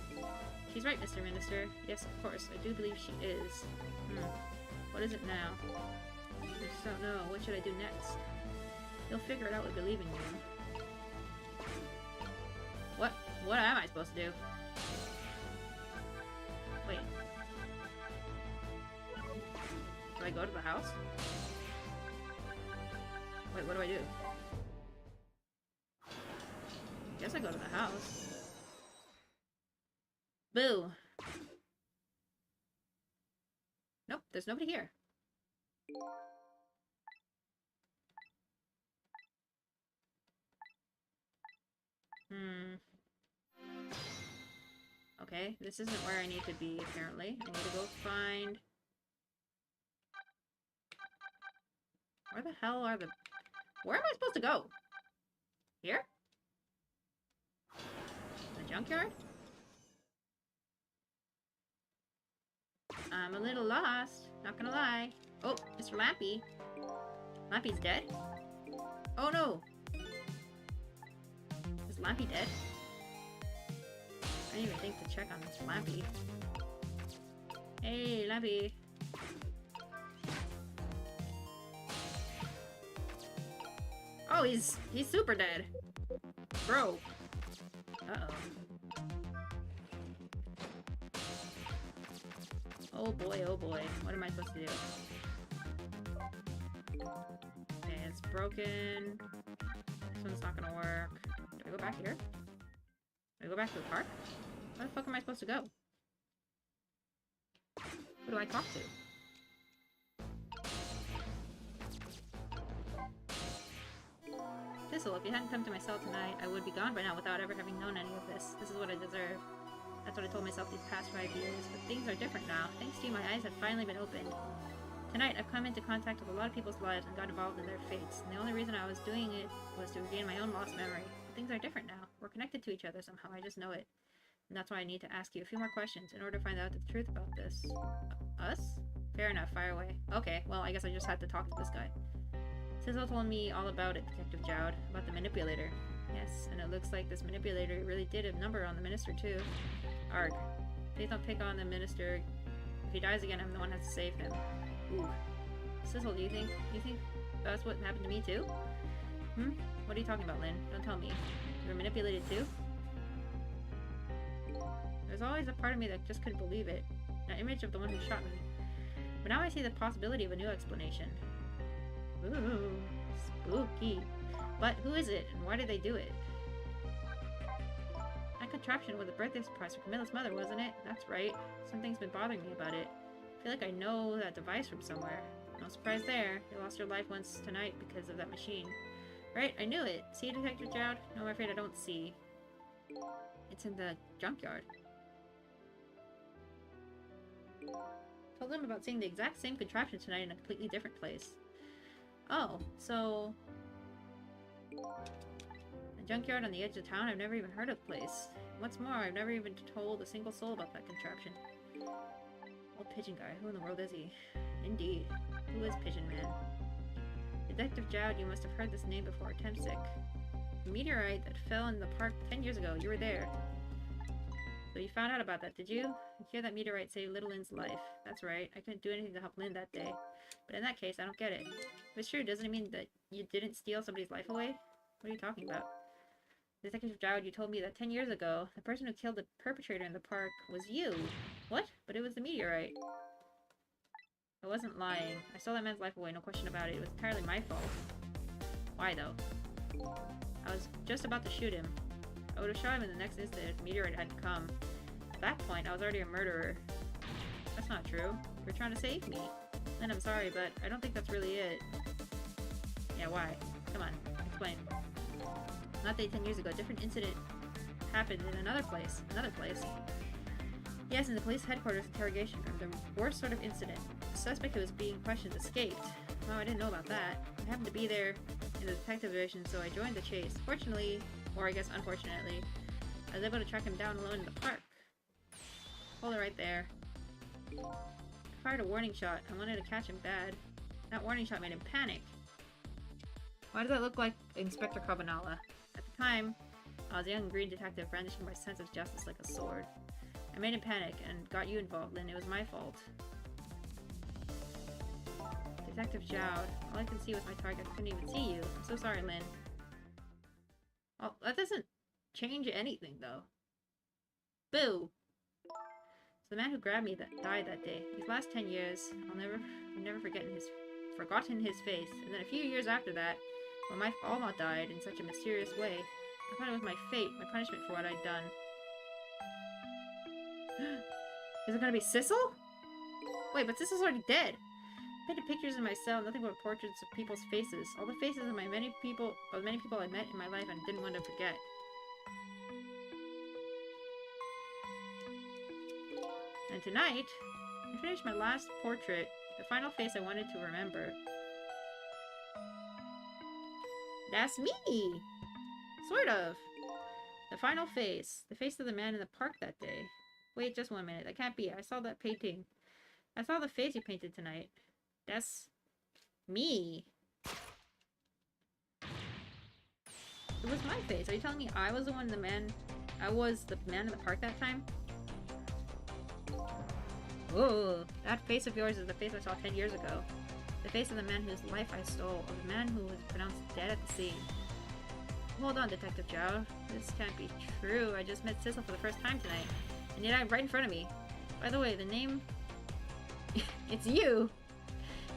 She's right, Mr. Minister. Yes, of course, I do believe she is. What is it now? I just don't know. What should I do next? You'll figure it out with believing you. What am I supposed to do? Wait. Do I go to the house? Wait, what do I do? Guess I go to the house. Boo! Nope, there's nobody here. Okay, this isn't where I need to be, apparently. I need to go find... Where the hell are the... Where am I supposed to go? Here? The junkyard? I'm a little lost, not gonna lie. Oh, Mr. Lampy. Lampy's dead? Oh no! Is Lampy dead? I didn't even think to check on Mr. Lampy. Hey, Lampy. Oh, he's super dead. Bro. Uh-oh. Oh boy, oh boy. What am I supposed to do? Okay, it's broken. This one's not gonna work. Do I go back here? Do I go back to the park? Where the fuck am I supposed to go? Who do I talk to? Thistle, if you hadn't come to my cell tonight, I would be gone by now without ever having known any of this. This is what I deserve. That's what I told myself these past 5 years, but things are different now. Thanks to you, my eyes have finally been opened. Tonight, I've come into contact with a lot of people's lives and got involved in their fates, and the only reason I was doing it was to regain my own lost memory. But things are different now. We're connected to each other somehow, I just know it. And that's why I need to ask you a few more questions in order to find out the truth about this. Us? Fair enough, fire away. Okay, well, I guess I just had to talk to this guy. Sizzle told me all about it, Detective Jowd, about the manipulator. Yes, and it looks like this manipulator really did a number on the minister, too. Arg. Please don't pick on the minister. If he dies again, I'm the one who has to save him. Ooh. Sizzle, do you think that's what happened to me, too? What are you talking about, Lynn? Don't tell me. You were manipulated, too? There's always a part of me that just couldn't believe it. That image of the one who shot me. But now I see the possibility of a new explanation. Ooh, spooky. But who is it, and why did they do it? That contraption was a birthday surprise for Camilla's mother, wasn't it? That's right. Something's been bothering me about it. I feel like I know that device from somewhere. No surprise there. You lost your life once tonight because of that machine. Right, I knew it. See, Detective Jowd? No, I'm afraid I don't see. It's in the junkyard. Told him about seeing the exact same contraption tonight in a completely different place. Oh, so... a junkyard on the edge of town? I've never even heard of the place. What's more, I've never even told a single soul about that contraption. Old Pigeon Guy, who in the world is he? Indeed. Who is Pigeon Man? Detective Jowd, you must have heard this name before. Temsic. The meteorite that fell in the park 10 years ago. You were there. So you found out about that, did you? I hear that meteorite saved little Lynn's life. That's right. I couldn't do anything to help Lynn that day. But in that case, I don't get it. If it's true, doesn't it mean that you didn't steal somebody's life away? What are you talking about? Detective Jowd, you told me that 10 years ago, the person who killed the perpetrator in the park was you. What? But it was the meteorite. I wasn't lying. I stole that man's life away, no question about it. It was entirely my fault. Why, though? I was just about to shoot him. I would have shot him in the next instant if the meteorite hadn't come. At that point, I was already a murderer. That's not true. You were trying to save me. Lynn, I'm sorry, but I don't think that's really it. Yeah, why? Come on, explain. Not that 10 years ago, a different incident happened in another place. Another place. Yes, in the police headquarters interrogation room. The worst sort of incident. The suspect who was being questioned escaped. Oh, I didn't know about that. I happened to be there in the detective division, so I joined the chase. Fortunately, or I guess unfortunately, I was able to track him down alone in the park. Hold it right there. I fired a warning shot. I wanted to catch him bad. That warning shot made him panic. Why does that look like Inspector Carbonella? At the time, I was a young green detective brandishing my sense of justice like a sword. I made him panic and got you involved, Lynn. It was my fault. Detective Jowd. All I could see was my target. I couldn't even see you. I'm so sorry, Lynn. Oh, that doesn't change anything, though. Boo! So the man who grabbed me that died that day. These last 10 years, I've never forgotten his face. And then a few years after that, when my Alma died in such a mysterious way, I thought it was my fate, my punishment for what I'd done. Is it gonna be Sissel? Wait, but Sissel's already dead. I painted pictures in my cell, nothing but portraits of people's faces. All the faces of many people I met in my life and didn't want to forget. And tonight, I finished my last portrait, the final face I wanted to remember. That's me! Sort of. The final face. The face of the man in the park that day. Wait just 1 minute. That can't be. I saw that painting. I saw the face you painted tonight. That's me. It was my face. Are you telling me I was the man in the park that time? Oh, that face of yours is the face I saw 10 years ago. The face of the man whose life I stole, of the man who was pronounced dead at the scene. Hold on, Detective Jowd. This can't be true. I just met Sissel for the first time tonight. And yet I'm right in front of me. By the way, the name... It's you!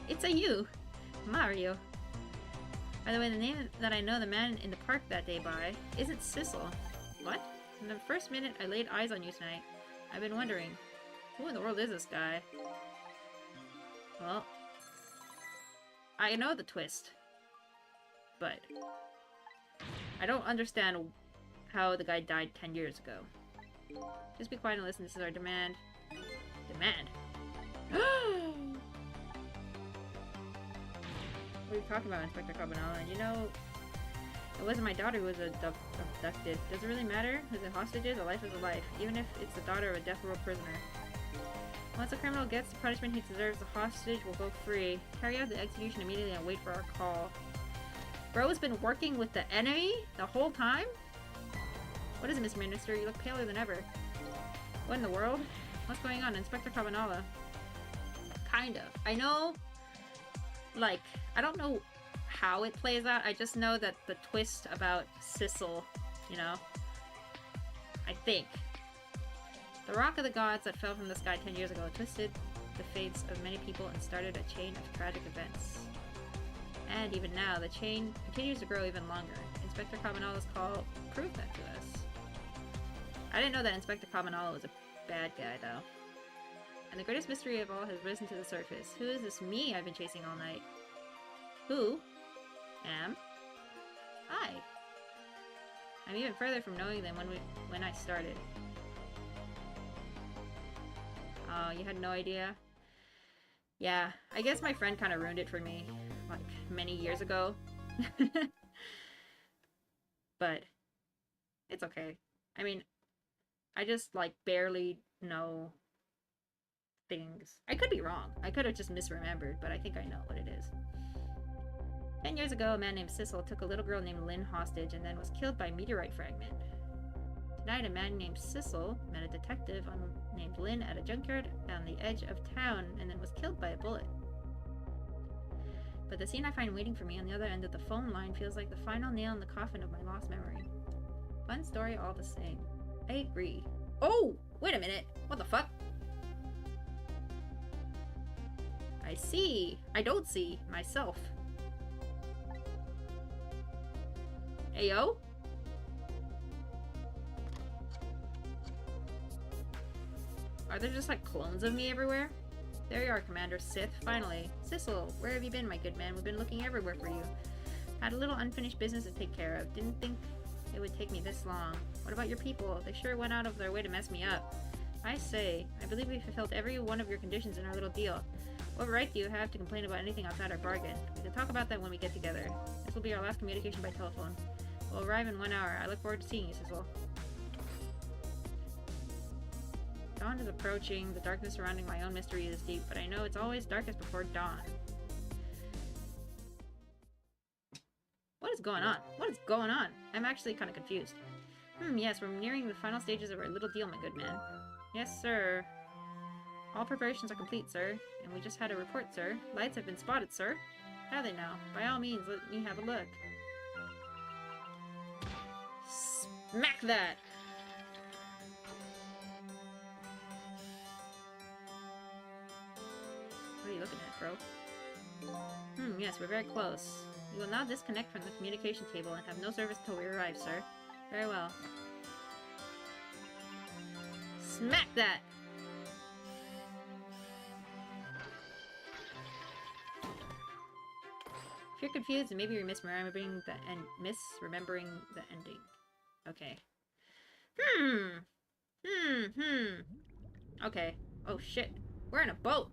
It's a you! Mario. By the way, the name that I know the man in the park that day by isn't Sissel. What? From the first minute I laid eyes on you tonight, I've been wondering, who in the world is this guy? Well, I know the twist, but I don't understand how the guy died 10 years ago. Just be quiet and listen. This is our demand. Demand? What are you talking about, Inspector Carbonella? You know, it wasn't my daughter who was abducted. Does it really matter? Who's a hostage is? A life is a life, even if it's the daughter of a death row prisoner. Once a criminal gets the punishment he deserves, the hostage will go free. Carry out the execution immediately and wait for our call. Bro's been working with the enemy the whole time? What is it, Mr. Minister? You look paler than ever. What in the world? What's going on, Inspector Carbonella? Kind of. I know, like, I don't know how it plays out. I just know that the twist about Sissel, you know, I think. The rock of the gods that fell from the sky 10 years ago twisted the fates of many people and started a chain of tragic events. And even now, the chain continues to grow even longer. Inspector Carbonella's call proved that to us. I didn't know that Inspector Carbonella was a bad guy, though. And the greatest mystery of all has risen to the surface. Who is this me I've been chasing all night? Who am I? I'm even further from knowing than when I started. Oh, you had no idea? Yeah, I guess my friend kind of ruined it for me, like, many years ago. But it's okay. I mean, I just, like, barely know things. I could be wrong. I could have just misremembered, but I think I know what it is. 10 years ago, a man named Sissel took a little girl named Lynn hostage and then was killed by a meteorite fragment. Tonight, a man named Sissel met a detective named Lynn at a junkyard on the edge of town and then was killed by a bullet. But the scene I find waiting for me on the other end of the phone line feels like the final nail in the coffin of my lost memory. Fun story all the same. I agree. Oh! Wait a minute! What the fuck? I see. I don't see myself. Ayo? Are there just like clones of me everywhere? There you are, Commander Sith, finally. Sissel, where have you been, my good man? We've been looking everywhere for you. Had a little unfinished business to take care of. Didn't think it would take me this long. What about your people? They sure went out of their way to mess me up. I say, I believe we fulfilled every one of your conditions in our little deal. What right do you have to complain about anything outside our bargain? We can talk about that when we get together. This will be our last communication by telephone. We'll arrive in 1 hour. I look forward to seeing you, Sissel. Dawn is approaching. The darkness surrounding my own mystery is deep, but I know it's always darkest before dawn. What is going on? What is going on? I'm actually kind of confused. Yes, we're nearing the final stages of our little deal, my good man. Yes, sir. All preparations are complete, sir. And we just had a report, sir. Lights have been spotted, sir. Have they now? By all means, let me have a look. Smack that! What are you looking at, bro? Yes, we're very close. We will now disconnect from the communication table and have no service until we arrive, sir. Very well. Smack that! If you're confused, and maybe you're misremembering the ending. Okay. Okay. Oh shit. We're in a boat!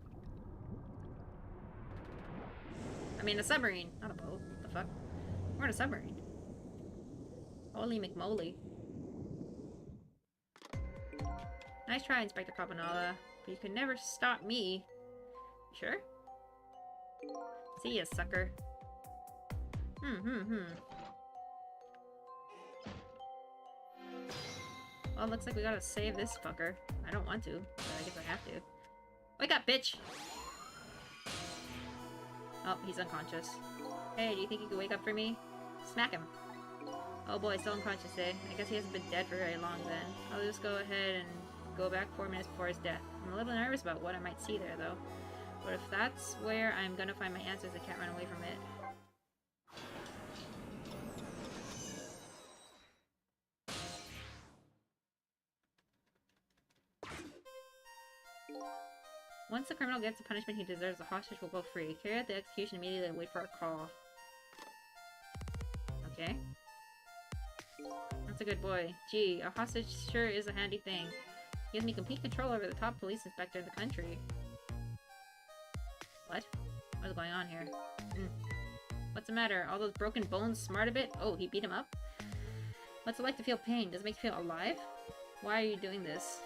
I mean, a submarine, not a boat. What the fuck? We're in a submarine. Holy McMoly. Nice try, Inspector Cabanala, but you can never stop me. Sure? See ya, sucker. Well, looks like we gotta save this fucker. I don't want to, but I guess I have to. Wake up, bitch! Oh, he's unconscious. Hey, do you think you could wake up for me? Smack him. Oh boy, still unconscious, eh? I guess he hasn't been dead for very long then. I'll just go ahead and go back 4 minutes before his death. I'm a little nervous about what I might see there, though. But if that's where I'm gonna find my answers, I can't run away from it. Once the criminal gets the punishment he deserves, the hostage will go free. Carry out the execution immediately and wait for a call. Okay. That's a good boy. Gee, a hostage sure is a handy thing. Gives me complete control over the top police inspector in the country. What? What's going on here? What's the matter? All those broken bones smart a bit? Oh, he beat him up? What's it like to feel pain? Does it make you feel alive? Why are you doing this?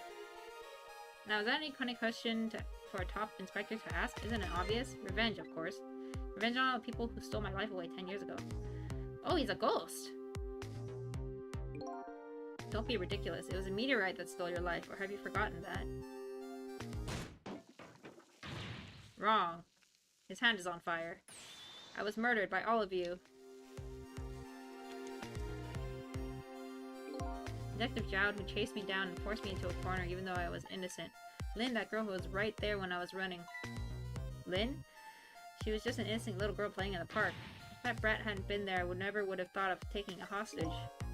Now, is that any kind of question for a top inspector to ask? Isn't it obvious? Revenge, of course. Revenge on all the people who stole my life away 10 years ago. Oh, he's a ghost! Don't be ridiculous. It was a meteorite that stole your life, or have you forgotten that? Wrong. His hand is on fire. I was murdered by all of you. Detective Jowd, who chased me down and forced me into a corner even though I was innocent. Lynn, that girl who was right there when I was running. Lynn? She was just an innocent little girl playing in the park. If that brat hadn't been there, I never would have thought of taking a hostage.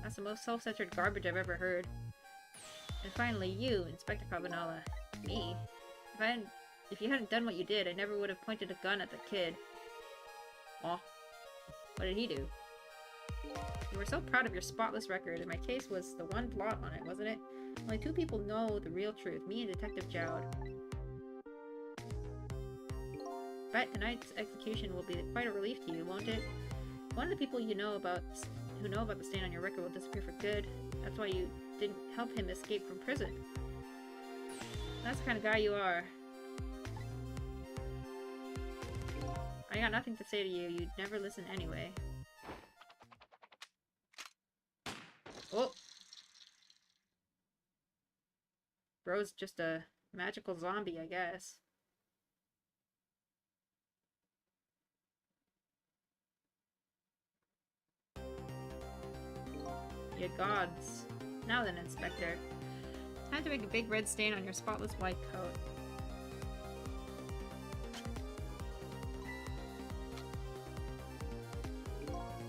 That's the most self-centered garbage I've ever heard. And finally, you, Inspector Cabanala. Me? If you hadn't done what you did, I never would have pointed a gun at the kid. Oh. What did he do? You were so proud of your spotless record, and my case was the one blot on it, wasn't it? Only 2 people know the real truth, me and Detective Jowd. Bet tonight's execution will be quite a relief to you, won't it? One of the people who know about the stain on your record will disappear for good. That's why you didn't help him escape from prison. That's the kind of guy you are. I got nothing to say to you. You'd never listen anyway. Oh! Bro's just a magical zombie, I guess. Ye gods. Now then, Inspector. Time to make a big red stain on your spotless white coat.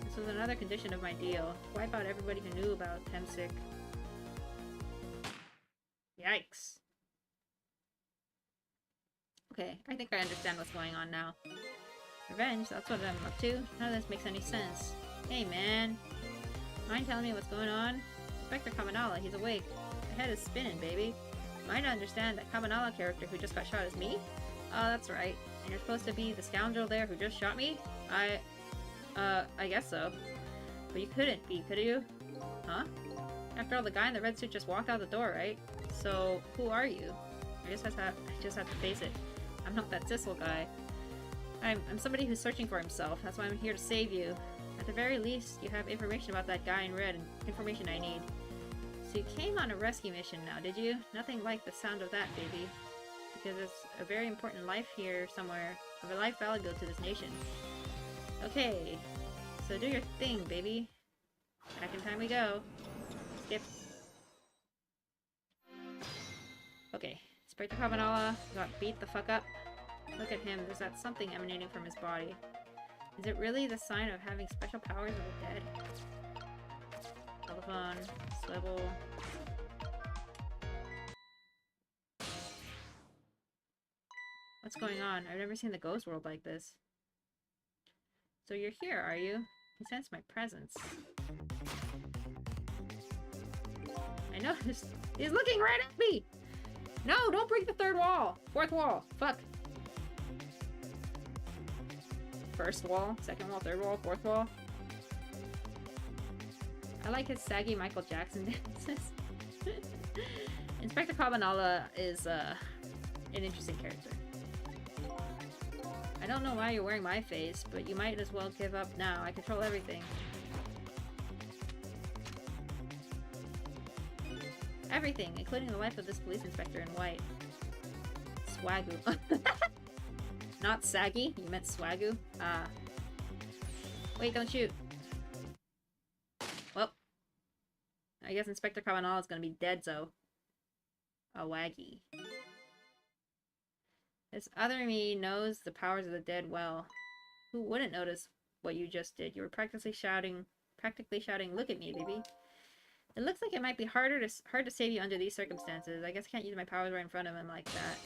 This was another condition of my deal. Wipe out everybody who knew about Temsic. Yikes. Okay, I think I understand what's going on now. Revenge, that's what I'm up to. None of this makes any sense. Hey man. Mind telling me what's going on? Inspector Cabanala, he's awake. My head is spinning, baby. Might not understand that Cabanala character who just got shot is me? Oh, that's right. And you're supposed to be the scoundrel there who just shot me? I guess so. But you couldn't be, could you? Huh? After all, the guy in the red suit just walked out the door, right? So, who are you? I just have to face it. I'm not that Sissel guy. I'm somebody who's searching for himself. That's why I'm here to save you. At the very least, you have information about that guy in red, and information I need. So you came on a rescue mission now, did you? Nothing like the sound of that, baby. because there's a very important life here somewhere, of a life valuable to this nation. Okay, so do your thing, baby. Back in time we go. Skip. Okay, Inspector Cabanala got beat the fuck up. Look at him, there's that something emanating from his body. Is it really the sign of having special powers of the dead? Telephone, swivel. What's going on? I've never seen the ghost world like this. So you're here, are you? You sense my presence. I noticed. He's looking right at me! No, don't break the third wall! Fourth wall! Fuck! First wall, second wall, third wall, fourth wall. I like his saggy Michael Jackson dances. Inspector Cabanala is an interesting character. I don't know why you're wearing my face, but you might as well give up now. I control everything. Everything, including the life of this police inspector in white. Swagoo. Not saggy? You meant swagoo? Wait, don't shoot. Well, I guess Inspector Cabanala is gonna be dead, so. A waggy. This other me knows the powers of the dead well. Who wouldn't notice what you just did? You were practically shouting, look at me, baby. It looks like it might be hard to save you under these circumstances. I guess I can't use my powers right in front of him like that.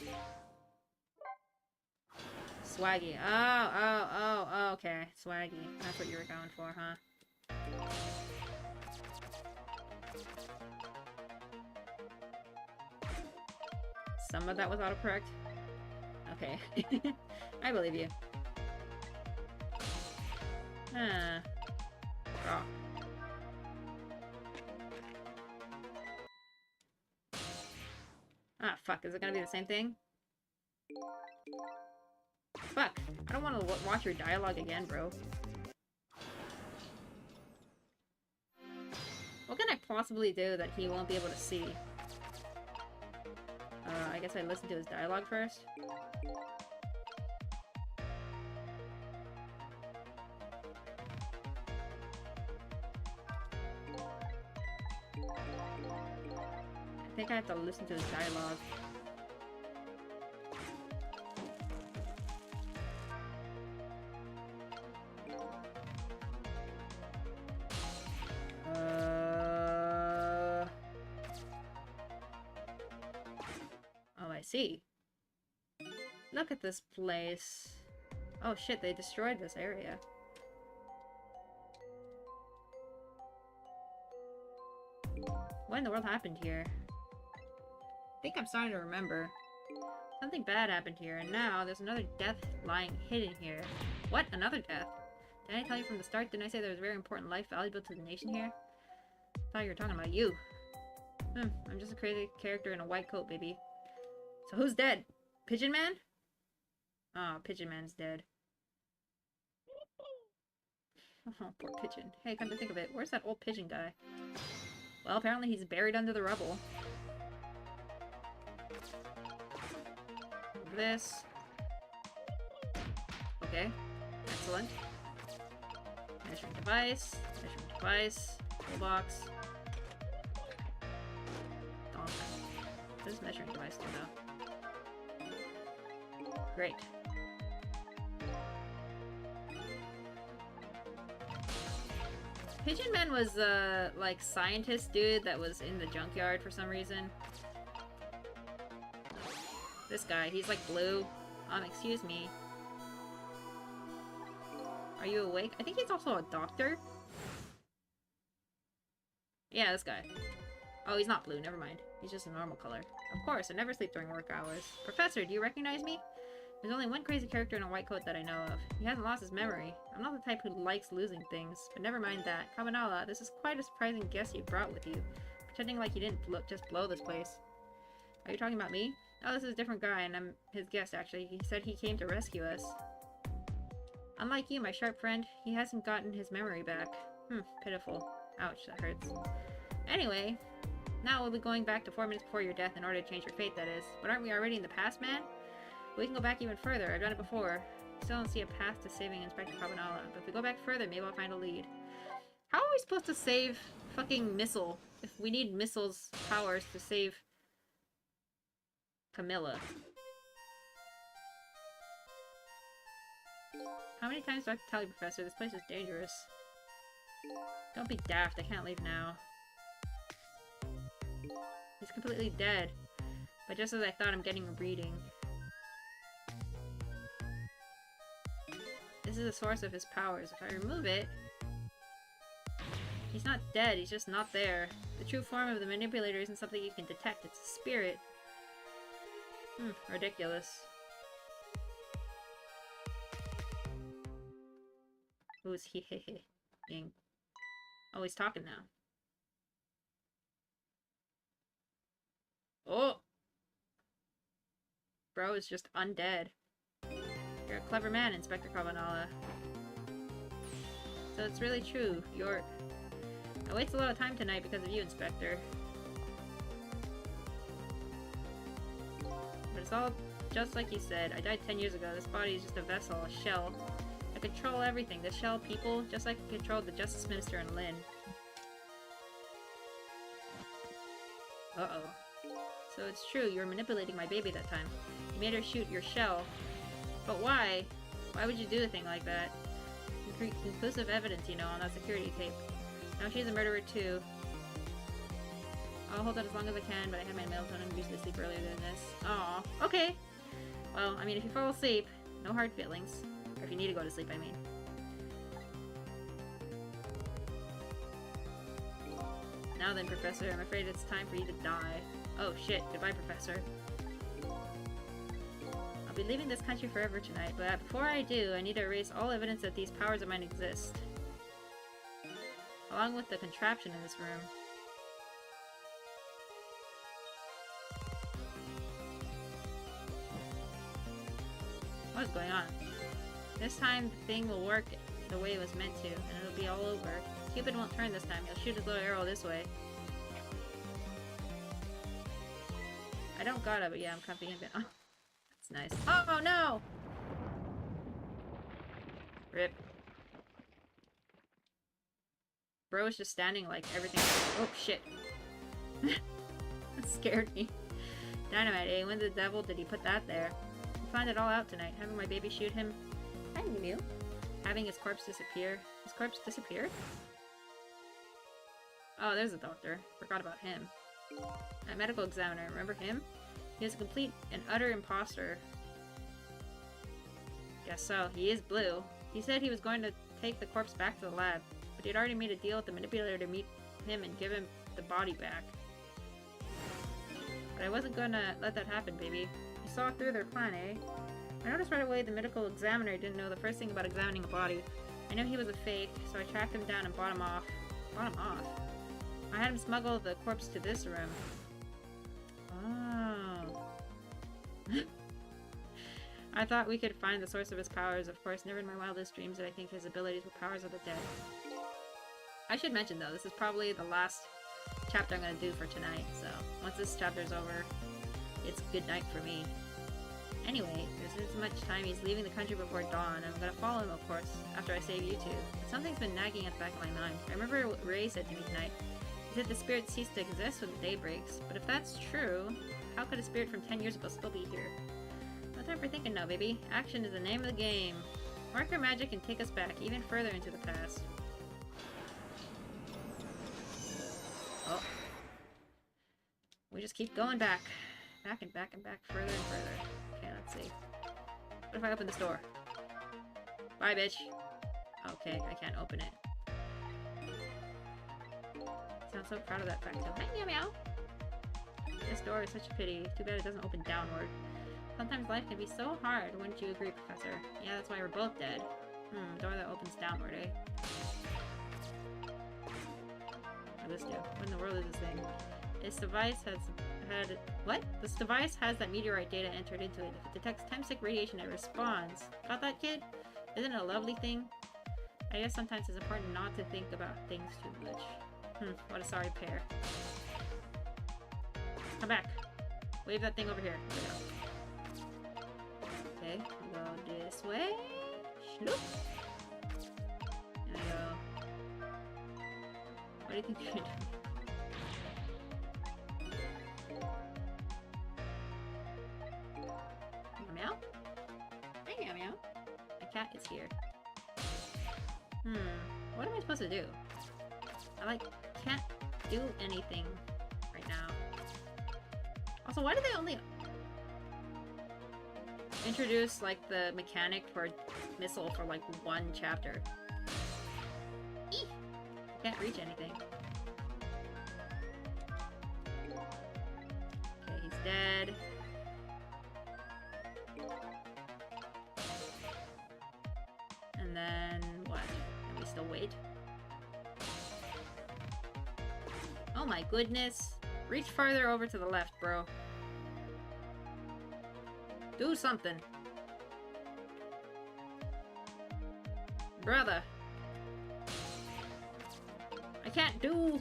Swaggy. Oh, okay. Swaggy. That's what you were going for, huh? Some of that was autocorrect. Okay. I believe you. Huh. Raw. Ah, fuck. Is it gonna be the same thing? Fuck. I don't want to watch your dialogue again, bro. What can I possibly do that he won't be able to see? I guess I listen to his dialogue first. I think I have to listen to his dialogue. Oh, I see. Look at this place. Oh shit, they destroyed this area. What in the world happened here? I think I'm starting to remember. Something bad happened here, and now there's another death lying hidden here. What? Another death? Didn't I tell you from the start? Didn't I say there was a very important life valuable to the nation here? I thought you were talking about you. I'm just a crazy character in a white coat, baby. So who's dead? Pigeon Man? Oh, Pigeon Man's dead. Oh, poor Pigeon. Hey, come to think of it, where's that old pigeon guy? Well, apparently he's buried under the rubble. This. Okay. Excellent. Measuring device. Measuring device. Toolbox. Donk. What does measuring device do now? Great. Pigeon Man was like scientist dude that was in the junkyard for some reason. This guy, he's like blue. Excuse me. Are you awake? I think he's also a doctor. Yeah, this guy. Oh, he's not blue, never mind. He's just a normal color. Of course, I never sleep during work hours. Professor, do you recognize me? There's only one crazy character in a white coat that I know of. He hasn't lost his memory. I'm not the type who likes losing things, but never mind that. Cabanala, this is quite a surprising guest you brought with you. Pretending like you didn't just blow this place. Are you talking about me? Oh, this is a different guy, and I'm his guest, actually. He said he came to rescue us. Unlike you, my sharp friend, he hasn't gotten his memory back. Pitiful. Ouch, that hurts. Anyway, Now we'll be going back to 4 minutes before your death in order to change your fate, that is. But aren't we already in the past, man? We can go back even further. I've done it before. Still don't see a path to saving Inspector Carbonella. But if we go back further, maybe I'll find a lead. How are we supposed to save fucking Missile if we need Missile's powers to save Camilla? How many times do I have to tell you, Professor? This place is dangerous. Don't be daft. I can't leave now. He's completely dead. But just as I thought, I'm getting a reading. This is the source of his powers. If I remove it... He's not dead, he's just not there. The true form of the manipulator isn't something you can detect, it's a spirit. Ridiculous. Who's he? Ying. Oh, he's talking now. Oh! Bro is just undead. You're a clever man, Inspector Carbonella. So it's really true. I wasted a lot of time tonight because of you, Inspector. But it's all just like you said. I died 10 years ago. This body is just a vessel, a shell. I control everything. The shell, people, just like I controlled the Justice Minister and Lynn. Uh-oh. So it's true, you were manipulating my baby that time. You made her shoot your shell. But why? Why would you do a thing like that? Conclusive evidence, you know, on that security tape. Now she's a murderer too. I'll hold it as long as I can, but I had my melatonin and usually sleep earlier than this. Aw, okay. Well, I mean, if you fall asleep, no hard feelings. Or if you need to go to sleep, I mean. Now then, Professor, I'm afraid it's time for you to die. Oh shit, goodbye, Professor. I'll be leaving this country forever tonight, but before I do, I need to erase all evidence that these powers of mine exist. Along with the contraption in this room. What is going on? This time, the thing will work the way it was meant to, and it'll be all over. Cupid won't turn this time. He'll shoot his little arrow this way. I don't gotta, but yeah, I'm confident. Oh, that's nice. Oh, no! Rip. Bro is just standing like everything. Oh, shit. That scared me. Dynamite, eh? When the devil did he put that there? I found it all out tonight. Having my baby shoot him. I knew. Having his corpse disappear. His corpse disappeared? Oh, there's a doctor. Forgot about him. That medical examiner. Remember him? He was a complete and utter imposter. Guess so. He is blue. He said he was going to take the corpse back to the lab, but he'd already made a deal with the manipulator to meet him and give him the body back. But I wasn't gonna let that happen, baby. You saw through their plan, eh? I noticed right away the medical examiner didn't know the first thing about examining a body. I knew he was a fake, so I tracked him down and bought him off. Bought him off? I had him smuggle the corpse to this room. Oh. I thought we could find the source of his powers. Of course, never in my wildest dreams did I think his abilities were powers of the dead. I should mention, though, this is probably the last chapter I'm going to do for tonight, so once this chapter's over, it's good night for me. Anyway, there's as much time he's leaving the country before dawn. I'm going to follow him, of course, after I save you two. But something's been nagging at the back of my mind. I remember what Ray said to me tonight. He said the spirits cease to exist when the day breaks. But if that's true, how could a spirit from 10 years ago still be here? No time for thinking now, baby. Action is the name of the game. Marker magic can take us back even further into the past. Oh. We just keep going back. Back and back and back, further and further. Okay, let's see. What if I open this door? Bye, bitch. Okay, I can't open it. Sounds so proud of that fact. Hi, meow meow. This door is such a pity. Too bad it doesn't open downward. Sometimes life can be so hard, wouldn't you agree, Professor? Yeah, that's why we're both dead. Door that opens downward, eh? What does this do? What in the world is this thing? This device has had... What? This device has that meteorite data entered into it. If it detects Temsic radiation, it responds. Got that, kid? Isn't it a lovely thing? I guess sometimes it's important not to think about things too much. What a sorry pair. Come back. Wave that thing over here. There we go. Okay, we go this way. Shloop. There we go. What do you think you're doing? Meow? Hey, meow meow. My cat is here. What am I supposed to do? I can't do anything right now. Also, why did they only introduce the mechanic for missile for one chapter? Eek! Can't reach anything. Okay, he's dead. And then what? Can we still wait? Oh my goodness. Reach further over to the left, bro. Do something. Brother. I can't do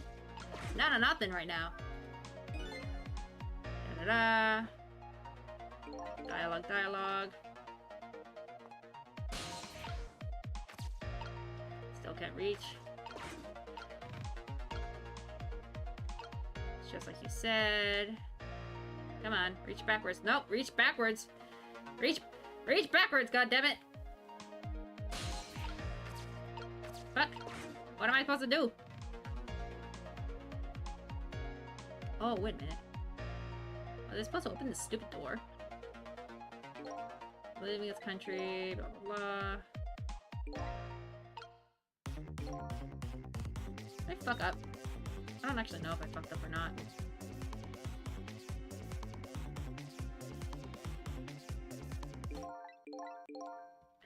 none of nothing right now. Da-da-da. Dialogue, dialogue. Still can't reach. It's just like you said. Come on, reach backwards. Nope, reach backwards. Reach backwards, goddammit! Fuck! What am I supposed to do? Oh, wait a minute. Are they supposed to open this stupid door? Living in this country, blah blah blah. Did I fuck up? I don't actually know if I fucked up or not.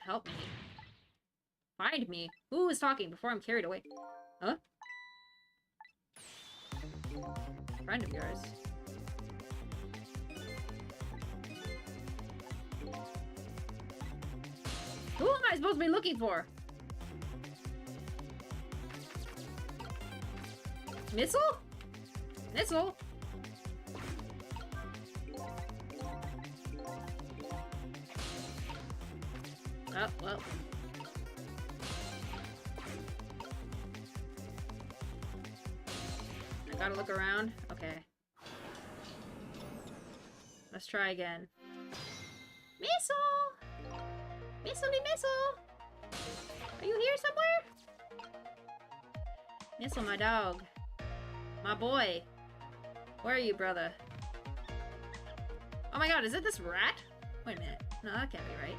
Help me. Find me. Who is talking before I'm carried away? Huh? Friend of yours. Who am I supposed to be looking for? Missile? Missile? Oh, well. I gotta look around. Okay. Let's try again. Missile! Missile-y missile! Are you here somewhere? Missile, my dog. My boy. Where are you, brother? Oh my god, is it this rat? Wait a minute. No, that can't be right.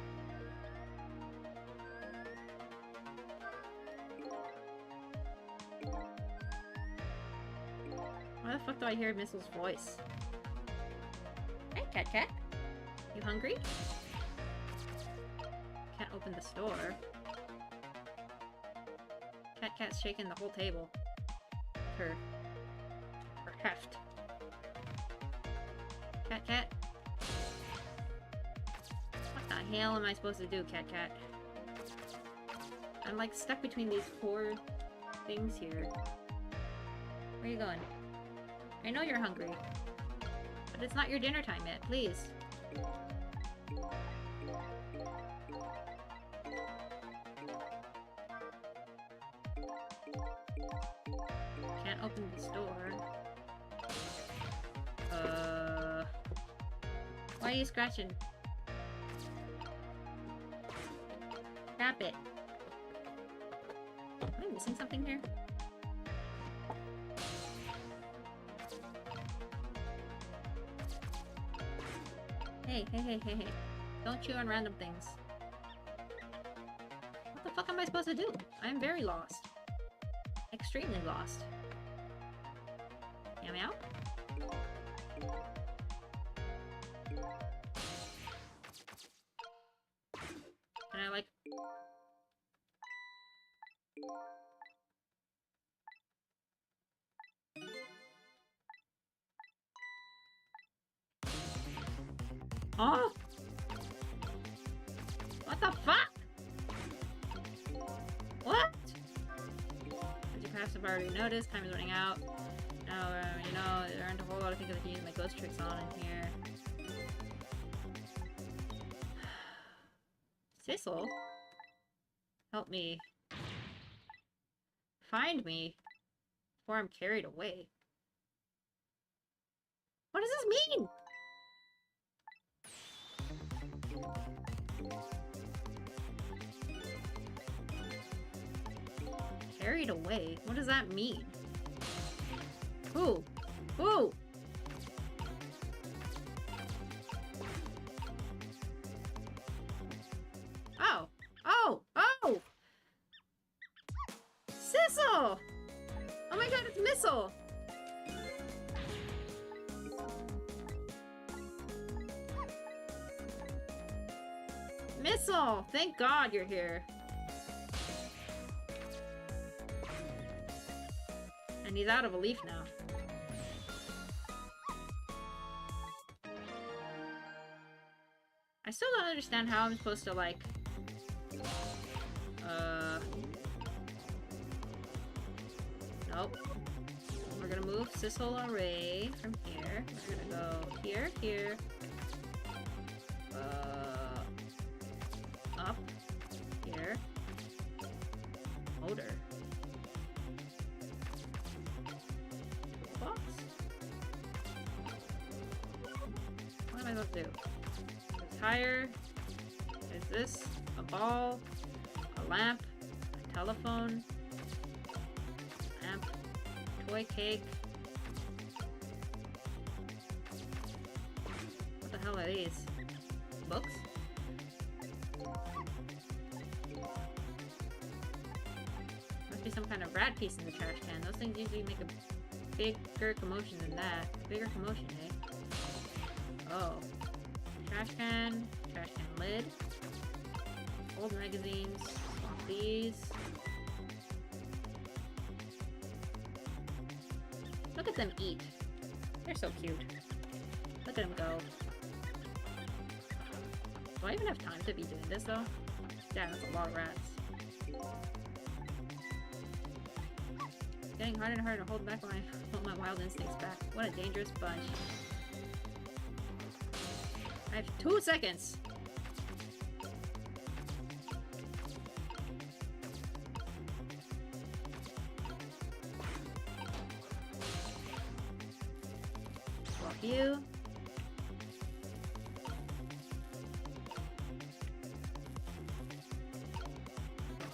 Why the fuck do I hear Missile's voice? Hey, cat cat. You hungry? Can't open this door. Cat cat's shaking the whole table. Her heft. Cat cat. What the hell am I supposed to do, cat cat? I'm stuck between these four things here. Where are you going? I know you're hungry. But it's not your dinner time yet, please. Can't open this door. Why are you scratching? Tap it. Am I missing something here? Hey. Don't chew on random things. What the fuck am I supposed to do? I'm very lost. Extremely lost. Meow meow? Can I Oh! What the fuck? What? As you perhaps have already noticed, time is running out. Now, you know, there are learned a whole lot of things I can use my ghost tricks on in here. Sissel? Help me. Find me before I'm carried away. What does this mean? Carried away? What does that mean? Who? Who? Oh! Oh! Oh! Sissel! Oh my god, it's Missile! Missile! Thank God you're here. And he's out of a leaf now. I still don't understand how I'm supposed to, like... Nope. We're gonna move Sissel away from here. We're gonna go here, here. Up. Here. Motor. Box? What am I supposed to do? A tire. Is this a ball? A lamp? A telephone? Lamp? Toy cake? What the hell are these? Books? Must be some kind of rat piece in the trash can. Those things usually make a bigger commotion than that. Bigger commotion, eh? Oh. Trash can lid. Old magazines. These. Look at them eat. They're so cute. Look at them go. Do I even have time to be doing this though? Yeah, that's a lot of rats. It's getting harder and harder to hold my wild instincts back. What a dangerous bunch. I have 2 seconds. Walk you.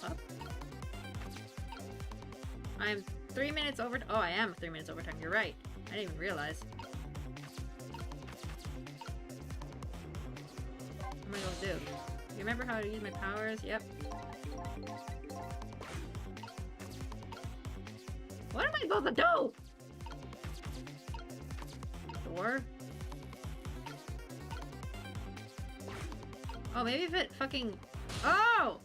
Up. I'm 3 minutes over. Oh, I am 3 minutes over time. You're right. I didn't even realize. What am I gonna do? You remember how to use my powers? Yep. What am I supposed to do? Door? Oh, maybe if it fucking... Oh!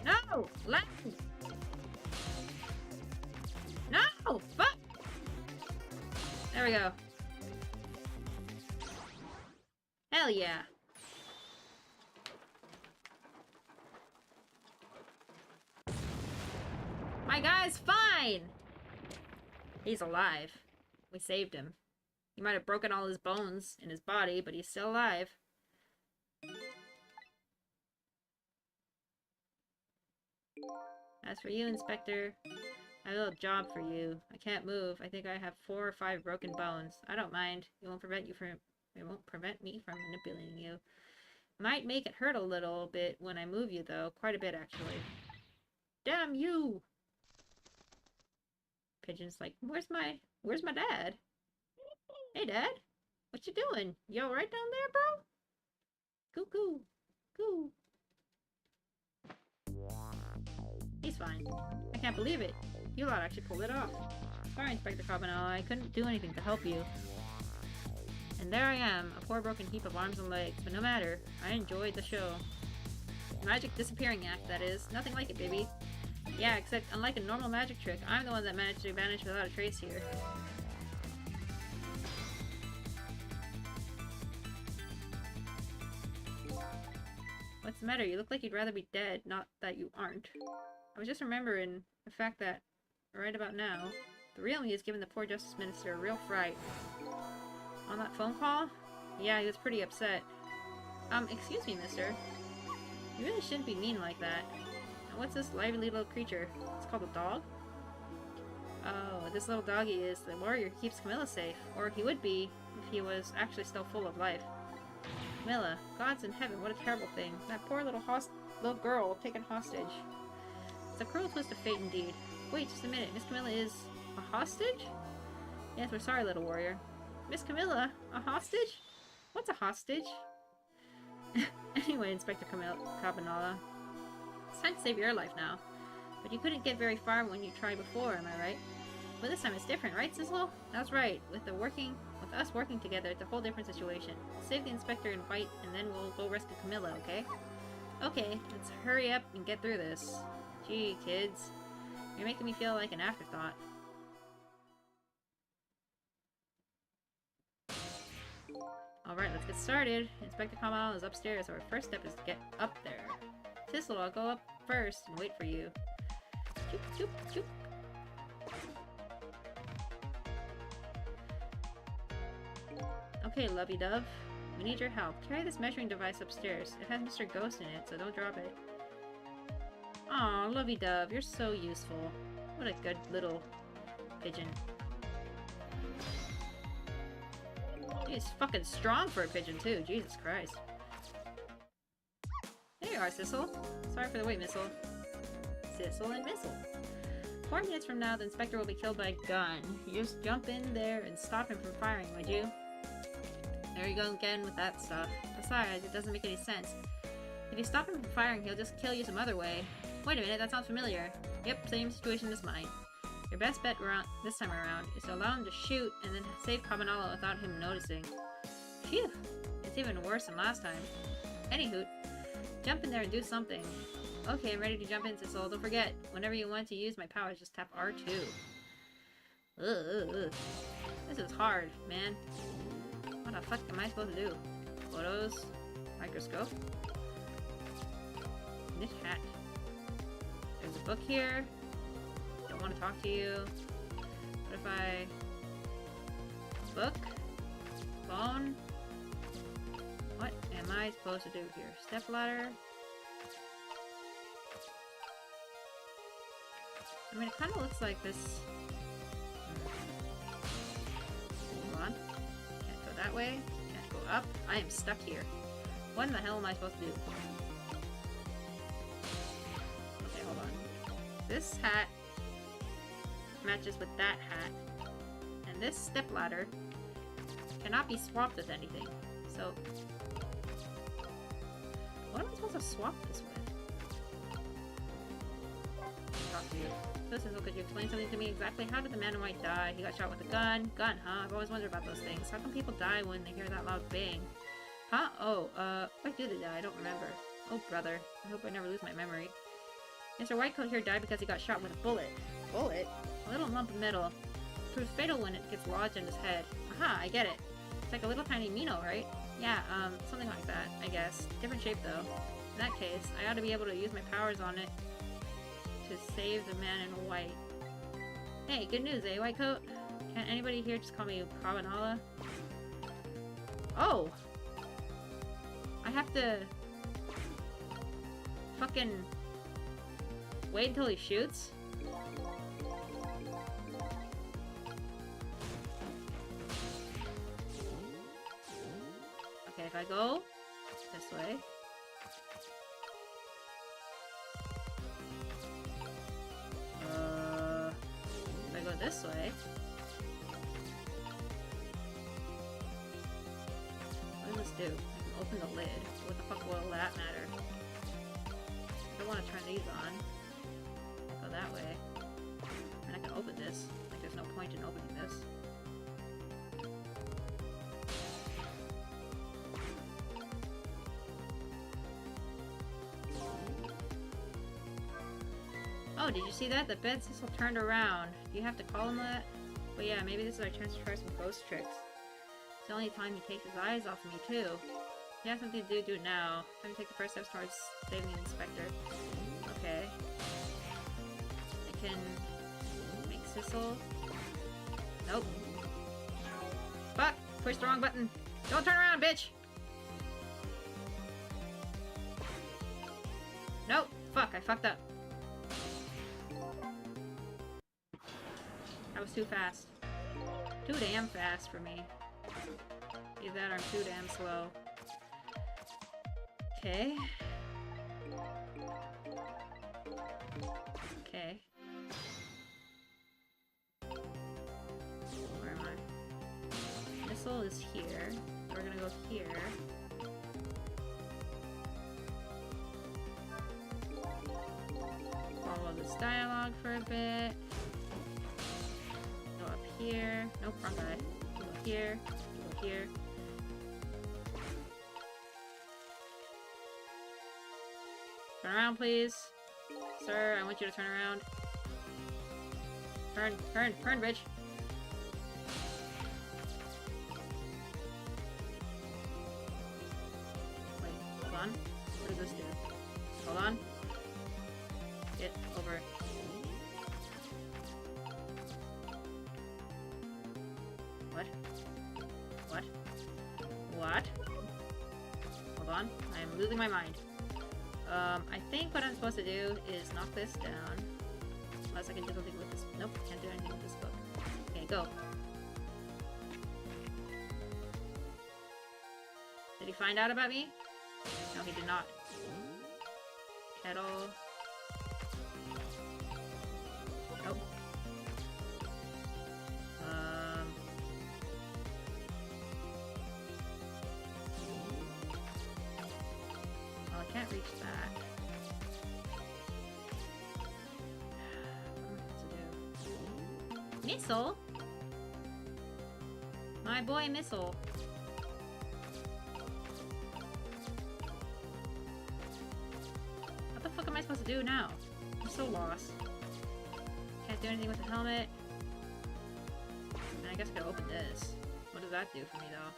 No! Land! No! Fuck! There we go. Hell yeah. My guy's fine! He's alive. We saved him. He might have broken all his bones in his body, but he's still alive. As for you, Inspector, I have a little job for you. I can't move. I think I have 4 or 5 broken bones. I don't mind. It won't prevent me from manipulating you. Might make it hurt a little bit when I move you, though. Quite a bit, actually. Damn you! Pigeon's like, where's my dad? Hey, Dad. What you doing? You alright down there, bro? Coo-coo. Coo. He's fine. I can't believe it. You lot actually pulled it off. Sorry, Inspector Carbonell. I couldn't do anything to help you. And there I am, a poor broken heap of arms and legs. But no matter. I enjoyed the show. Magic disappearing act, that is. Nothing like it, baby. Yeah, except unlike a normal magic trick, I'm the one that managed to vanish without a trace here. What's the matter? You look like you'd rather be dead, not that you aren't. I was just remembering the fact that, right about now, The real me is giving the poor Justice Minister a real fright. On that phone call? Yeah, he was pretty upset. Excuse me, mister. You really shouldn't be mean like that. And what's this lively little creature? It's called a dog? Oh, this little doggy is the warrior who keeps Camilla safe. Or he would be if he was actually still full of life. Camilla, gods in heaven, what a terrible thing. That poor little girl taken hostage. It's a cruel twist of fate indeed. Wait just a minute, Miss Camilla is a hostage? Yes, we're sorry, little warrior. Miss Camilla? A hostage? What's a hostage? Anyway, Inspector Cabanala, it's time to save your life now. But you couldn't get very far when you tried before, am I right? But this time it's different, right, Sissel? That's right. With us working together, it's a whole different situation. Save the Inspector in white, and then we'll go rescue Camilla, okay? Okay, let's hurry up and get through this. Gee, kids. You're making me feel like an afterthought. Alright, let's get started. Inspector Cabanala is upstairs, so our first step is to get up there. Sissel, I'll go up first and wait for you. Choop, choop, choop. Okay, lovey-dove. We need your help. Carry this measuring device upstairs. It has Mr. Ghost in it, so don't drop it. Aw, lovey-dove, you're so useful. What a good little pigeon. He's fucking strong for a pigeon, too. Jesus Christ. There you are, Sissel. Sorry for the wait, Missile. Sissel and Missile. 4 minutes from now, the Inspector will be killed by a gun. You just jump in there and stop him from firing, would you? There you go again with that stuff. Besides, it doesn't make any sense. If you stop him from firing, he'll just kill you some other way. Wait a minute, that sounds familiar. Yep, same situation as mine. Your best bet this time around is to allow him to shoot and then save Cabanala without him noticing. Phew! It's even worse than last time. Anywho, jump in there and do something. Okay, I'm ready to jump in, Sissel. Don't forget, whenever you want to use my powers, just tap R2. Ugh. This is hard, man. What the fuck am I supposed to do? Photos? Microscope? Knit hat. There's a book here. Don't want to talk to you. What if I... Book? Phone? What am I supposed to do here? Step ladder? I mean, it kind of looks like this... Hold on. Can't go that way. Can't go up. I am stuck here. What in the hell am I supposed to do? Okay, hold on. This hat matches with that hat. And this stepladder cannot be swapped with anything. So, what am I supposed to swap this with? Talk to you. So, Sissel, could you explain something to me exactly? How did the man in white die? He got shot with a gun? Gun, huh? I've always wondered about those things. How come people die when they hear that loud bang? Huh? Oh, why do they die? I don't remember. Oh, brother. I hope I never lose my memory. Mr. Whitecoat here died because he got shot with a bullet. Bullet? A little lump of metal. It proves fatal when it gets lodged in his head. Aha, I get it. It's like a little tiny Mino, right? Yeah, something like that, I guess. Different shape, though. In that case, I ought to be able to use my powers on it to save the man in white. Hey, good news, eh, Whitecoat? Can't anybody here just call me Cabanala? Oh! I have to... fucking... wait until he shoots? Okay, if I go this way... if I go this way... what does this do? I can open the lid. What the fuck will that matter? I don't want to turn these on. Go that way. And I can open this. Like, there's no point in opening this. Oh, did you see that? The bed Sissel turned around. Do you have to call him that? But yeah, maybe this is our chance to try some ghost tricks. It's the only time he takes his eyes off of me, too. If you have something to do, do it now. Time to take the first steps towards saving the Inspector. Okay. I can make Sissel Nope. Fuck! Push the wrong button. Don't turn around, bitch! Nope. Fuck, I fucked up. That was too fast. Too damn fast for me. Either that or I'm too damn slow. Okay. Okay. Where am I? Missile is here. We're gonna go here. Follow this dialogue for a bit. Go up here. Nope, wrong guy. Go here. Go here. Turn around, please. Sir, I want you to turn around. Turn, bitch. Wait, hold on. What does this do? Hold on. Get over. What? What? What? Hold on. I am losing my mind. I think what I'm supposed to do is knock this down. Unless I can do something with this. Nope, can't do anything with this book. Okay, go. Did he find out about me? No, he did not. Kettle. Nope. Well, I can't reach that. Missile? My boy Missile. What the fuck am I supposed to do now? I'm so lost. Can't do anything with the helmet. And I guess I gotta open this. What does that do for me though?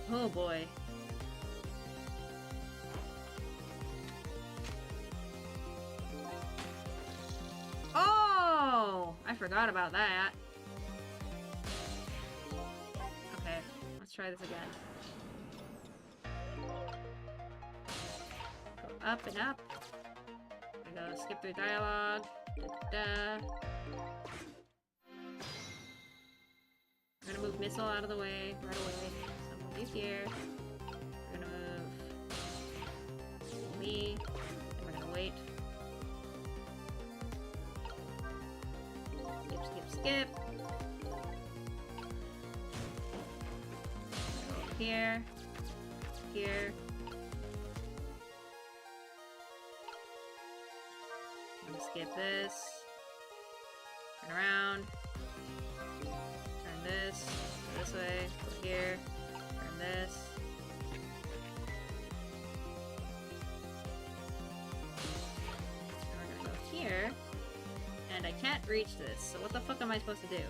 Oh boy. Oh! I forgot about that. Okay, let's try this again. Go up and up. We go skip through dialogue. Da-da. We're gonna move Missile out of the way right away. So we'll be here. We're gonna move me. And we're gonna wait. Skip, skip, skip. Go here. Here. I'm gonna skip this. Turn around. Turn this way, go here, turn this. And we're gonna go here, and I can't reach this, so what the fuck am I supposed to do?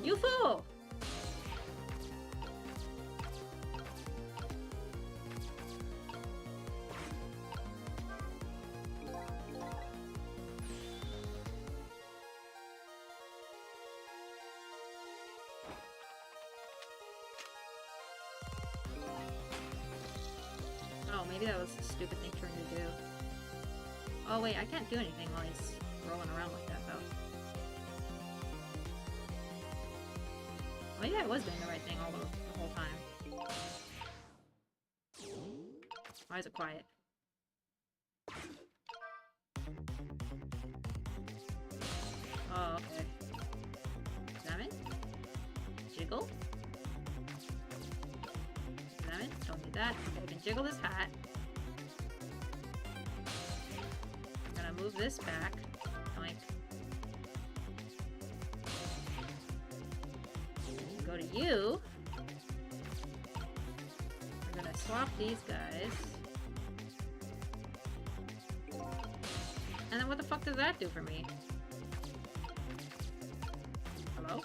You fool! Oh, maybe that was a stupid thing for him to do. Oh wait, I can't do anything while he's rolling around like that, though. Maybe I was doing the right thing all the whole time. Why is it quiet? Oh, okay. Examine? Jiggle? Examine? Don't need that. Okay, I can jiggle this hat. I'm gonna move this back. Oink. Go to you. We're gonna swap these guys. And then what the fuck does that do for me? Hello?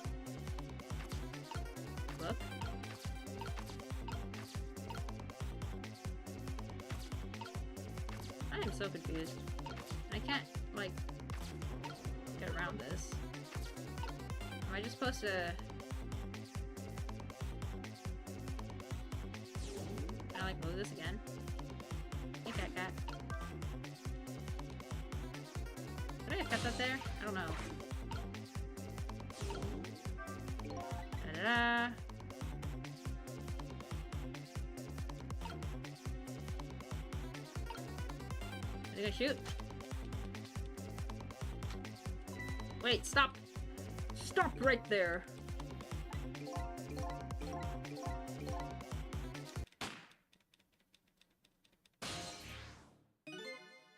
so confused. I can't, like, get around this. Am I just supposed to... Can I, like, move this again? Hey, cat. Did I have kept that there? I don't know. Da-da-da. Are they gonna shoot? Wait, stop! Stop right there!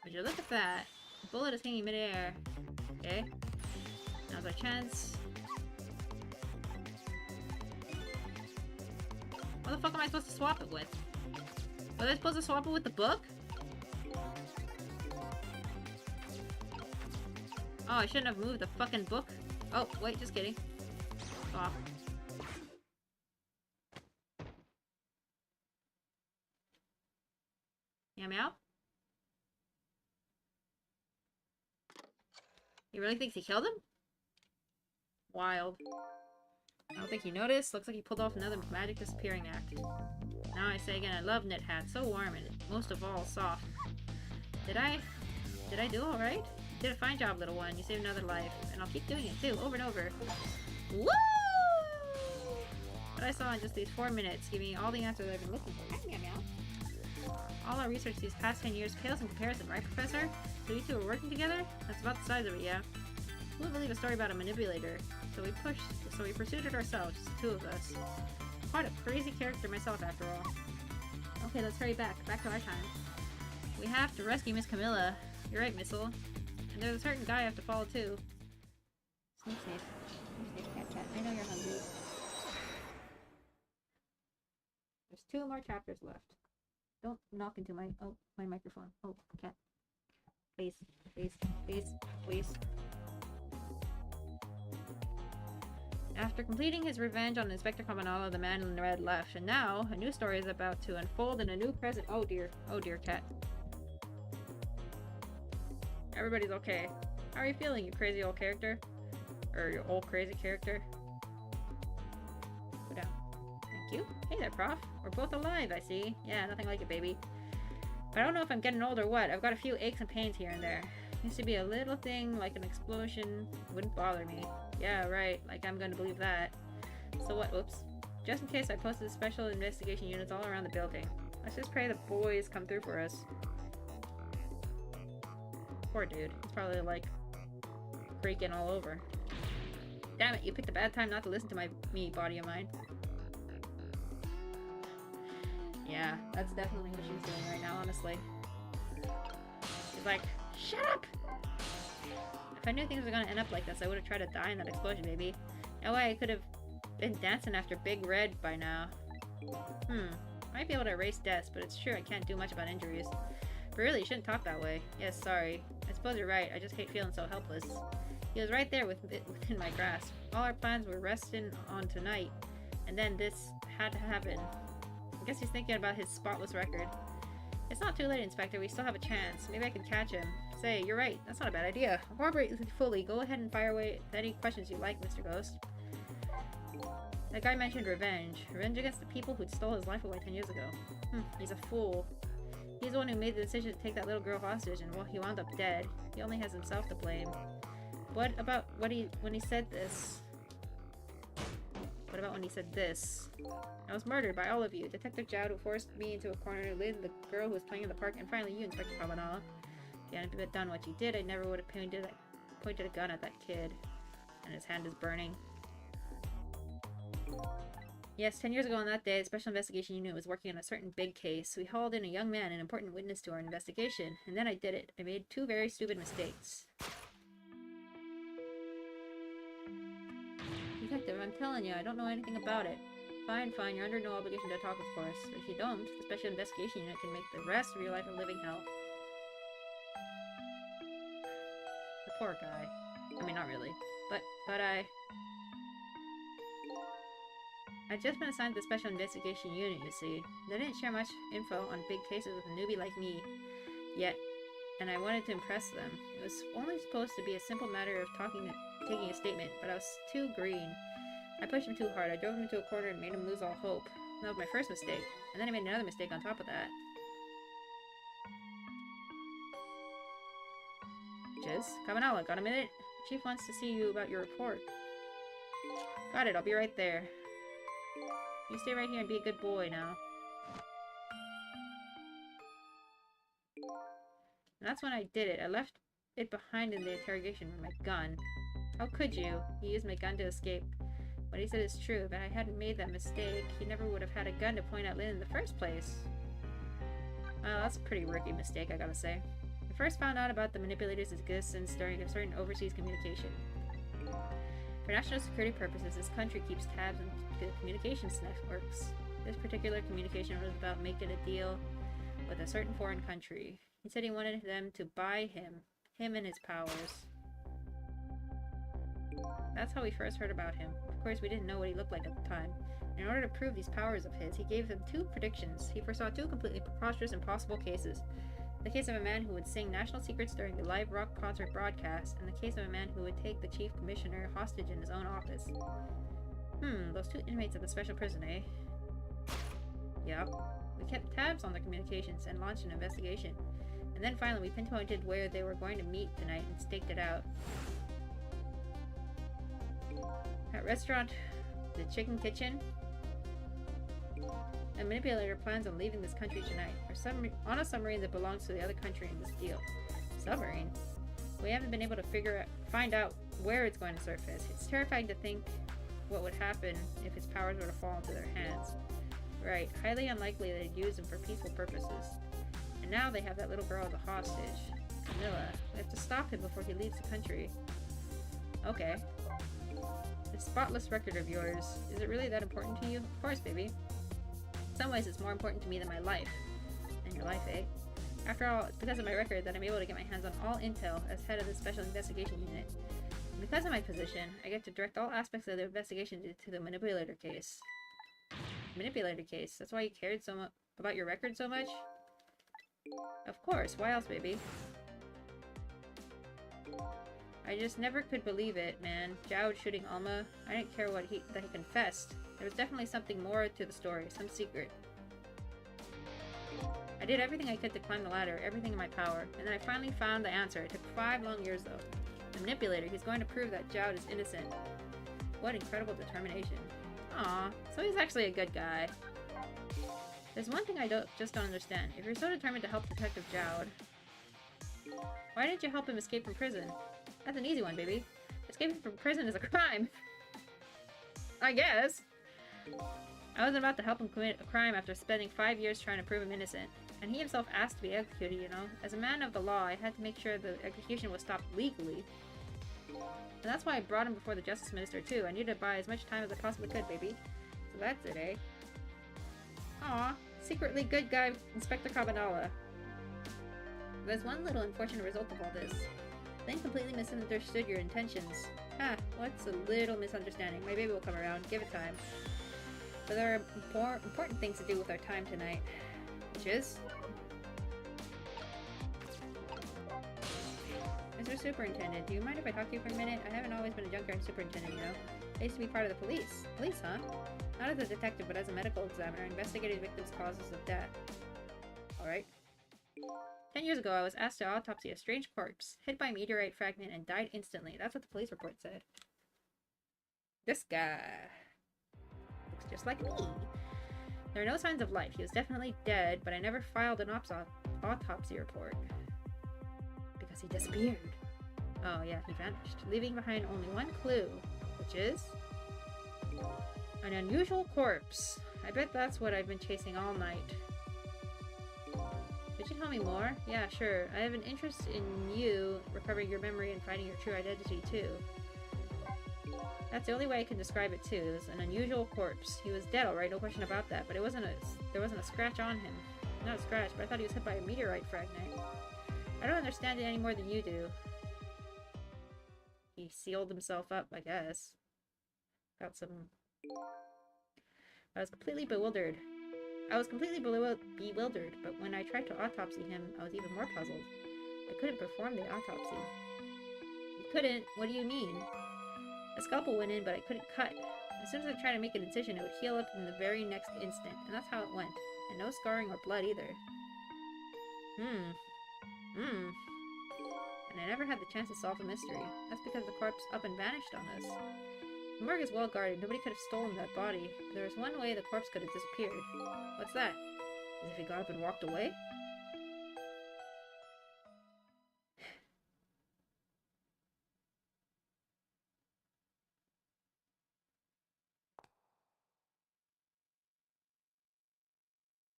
Would you look at that? The bullet is hanging midair. Okay. Now's our chance. What the fuck am I supposed to swap it with? Was I supposed to swap it with the book? Oh, I shouldn't have moved the fucking book. Oh, wait, just kidding. Swap. Meow meow? He really thinks he killed him? Wild. I don't think he noticed. Looks like he pulled off another magic disappearing act. Now I say again, I love knit hats. So warm and most of all, soft. Did I do alright? You did a fine job, little one. You saved another life. And I'll keep doing it too, over and over. Woo! What I saw in just these 4 minutes gave me all the answers I've been looking for. Meow meow. All our research these past 10 years pales in comparison, right, Professor? So you two are working together? That's about the size of it, yeah. Who would believe a story about a manipulator? So we pursued it ourselves, just the two of us. Quite a crazy character myself, after all. Okay, let's hurry back to our time. We have to rescue Miss Camilla. You're right, Missile. And there's a certain guy I have to follow too. Sneak, sneak. Sneak, sneak, cat. I know you're hungry. There's 2 more chapters left. Don't knock into my microphone. Oh, cat. Please, please, please, please. After completing his revenge on Inspector Kabanala, the man in red left, and now a new story is about to unfold in a new present. Oh dear, cat. Everybody's okay. How are you feeling, you crazy old character? Or your old crazy character? Go down. Thank you. Hey there, Prof. We're both alive, I see. Yeah, nothing like it, baby. But I don't know if I'm getting old or what. I've got a few aches and pains here and there. Used to be a little thing like an explosion. Wouldn't bother me. Yeah, right. Like I'm going to believe that. So what? Oops. Just in case, I posted special investigation units all around the building. Let's just pray the boys come through for us. Poor dude. He's probably like freaking all over. Damn it, you picked a bad time not to listen to me, body of mine. Yeah, that's definitely what she's doing right now, honestly. She's like, shut up! If I knew things were gonna end up like this, I would have tried to die in that explosion, baby. No way I could have been dancing after Big Red by now. Might be able to erase deaths, but it's true I can't do much about injuries. But really, you shouldn't talk that way. Yes, sorry. I suppose you're right. I just hate feeling so helpless. He was right there within my grasp. All our plans were resting on tonight, and then this had to happen. I guess he's thinking about his spotless record. It's not too late, Inspector. We still have a chance. Maybe I can catch him. Say, you're right. That's not a bad idea. I'll cooperate fully. Go ahead and fire away with any questions you like, Mr. Ghost. That guy mentioned revenge. Revenge against the people who'd stole his life away 10 years ago. He's a fool. He's the one who made the decision to take that little girl hostage, and well, he wound up dead. He only has himself to blame. What about when he said this? What about when he said this? I was murdered by all of you. Detective Jowd, who forced me into a corner, Lynn, the girl who was playing in the park, and finally you, Inspector Kabanala. If you hadn't done what you did, I never would have pointed a gun at that kid. And his hand is burning. Yes, 10 years ago on that day, the Special Investigation Unit was working on a certain big case. We hauled in a young man, an important witness to our investigation, and then I did it. I made 2 very stupid mistakes. Detective, I'm telling you, I don't know anything about it. Fine, you're under no obligation to talk, of course. But if you don't, the Special Investigation Unit can make the rest of your life a living hell. The poor guy. I mean, not really. But I'd just been assigned to the Special Investigation Unit, you see. They didn't share much info on big cases with a newbie like me. Yet, and I wanted to impress them. It was only supposed to be a simple matter of taking a statement, but I was too green. I pushed him too hard. I drove him into a corner and made him lose all hope. That was my first mistake. And then I made another mistake on top of that. Jizz? Kabanala, got a minute? Chief wants to see you about your report. Got it, I'll be right there. You stay right here and be a good boy now. And that's when I did it. I left it behind in the interrogation with my gun. How could you? He used my gun to escape. What he said is true. If I hadn't made that mistake, he never would have had a gun to point at Lynn in the first place. Well, that's a pretty rookie mistake, I gotta say. I first found out about the manipulator's existence during a certain overseas communication. For national security purposes, this country keeps tabs on the communications networks. This particular communication was about making a deal with a certain foreign country. He said he wanted them to buy him and his powers. That's how we first heard about him. Of course, we didn't know what he looked like at the time. In order to prove these powers of his, he gave them 2 predictions. He foresaw 2 completely preposterous and possible cases. The case of a man who would sing national secrets during the live rock concert broadcast, and the case of a man who would take the chief commissioner hostage in his own office. Those 2 inmates of the special prison, eh? Yep. We kept tabs on their communications and launched an investigation. And then finally we pinpointed where they were going to meet tonight and staked it out. That restaurant, the Chicken Kitchen. A manipulator plans on leaving this country tonight, or on a submarine that belongs to the other country in this deal. Submarine? We haven't been able to find out where it's going to surface. It's terrifying to think what would happen if his powers were to fall into their hands. Right, highly unlikely they'd use him for peaceful purposes. And now they have that little girl as a hostage. Camilla, we have to stop him before he leaves the country. Okay. This spotless record of yours, is it really that important to you? Of course, baby. In some ways, it's more important to me than my life. And your life, eh? After all, it's because of my record that I'm able to get my hands on all intel as head of the Special Investigation Unit. And because of my position, I get to direct all aspects of the investigation to the manipulator case. Manipulator case? That's why you cared so much about your record so much? Of course, why else, baby? I just never could believe it, man. Jowd shooting Alma. I didn't care that he confessed. There was definitely something more to the story, some secret. I did everything I could to climb the ladder, everything in my power, and then I finally found the answer. It took 5 long years, though. The manipulator, he's going to prove that Jowd is innocent. What incredible determination. Aw, so he's actually a good guy. There's one thing I just don't understand. If you're so determined to help Detective Jowd, why didn't you help him escape from prison? That's an easy one, baby. Escaping from prison is a crime. I guess. I wasn't about to help him commit a crime after spending 5 years trying to prove him innocent. And he himself asked to be executed, you know? As a man of the law, I had to make sure the execution was stopped legally. And that's why I brought him before the Justice Minister, too. I needed to buy as much time as I possibly could, baby. So that's it, eh? Aw, secretly good guy Inspector Cabanala. There's one little unfortunate result of all this. Lynn completely misunderstood your intentions. What's a little misunderstanding? My baby will come around. Give it time. But there are important things to do with our time tonight. Which is? Mr. Superintendent, do you mind if I talk to you for a minute? I haven't always been a junkyard superintendent, you know. I used to be part of the police. Police, huh? Not as a detective, but as a medical examiner, investigating victims' causes of death. Alright. 10 years ago, I was asked to autopsy a strange corpse, hit by a meteorite fragment and died instantly. That's what the police report said. This guy looks just like me. There are no signs of life. He was definitely dead, but I never filed an autopsy report. Because he disappeared. Oh yeah, he vanished, leaving behind only one clue, which is an unusual corpse. I bet that's what I've been chasing all night. Could you tell me more? Yeah, sure. I have an interest in you recovering your memory and finding your true identity, too. That's the only way I can describe it, too. It was an unusual corpse. He was dead, alright, no question about that, but there wasn't a scratch on him. Not a scratch, but I thought he was hit by a meteorite fragment. I don't understand it any more than you do. He sealed himself up, I guess. Got some... I was completely bewildered. But when I tried to autopsy him, I was even more puzzled. I couldn't perform the autopsy. You couldn't? What do you mean? A scalpel went in, but I couldn't cut. As soon as I tried to make an incision, it would heal up in the very next instant, and that's how it went. And no scarring or blood either. And I never had the chance to solve the mystery. That's because the corpse up and vanished on us. The morgue is well guarded. Nobody could have stolen that body. But there was one way the corpse could have disappeared. What's that? As if he got up and walked away?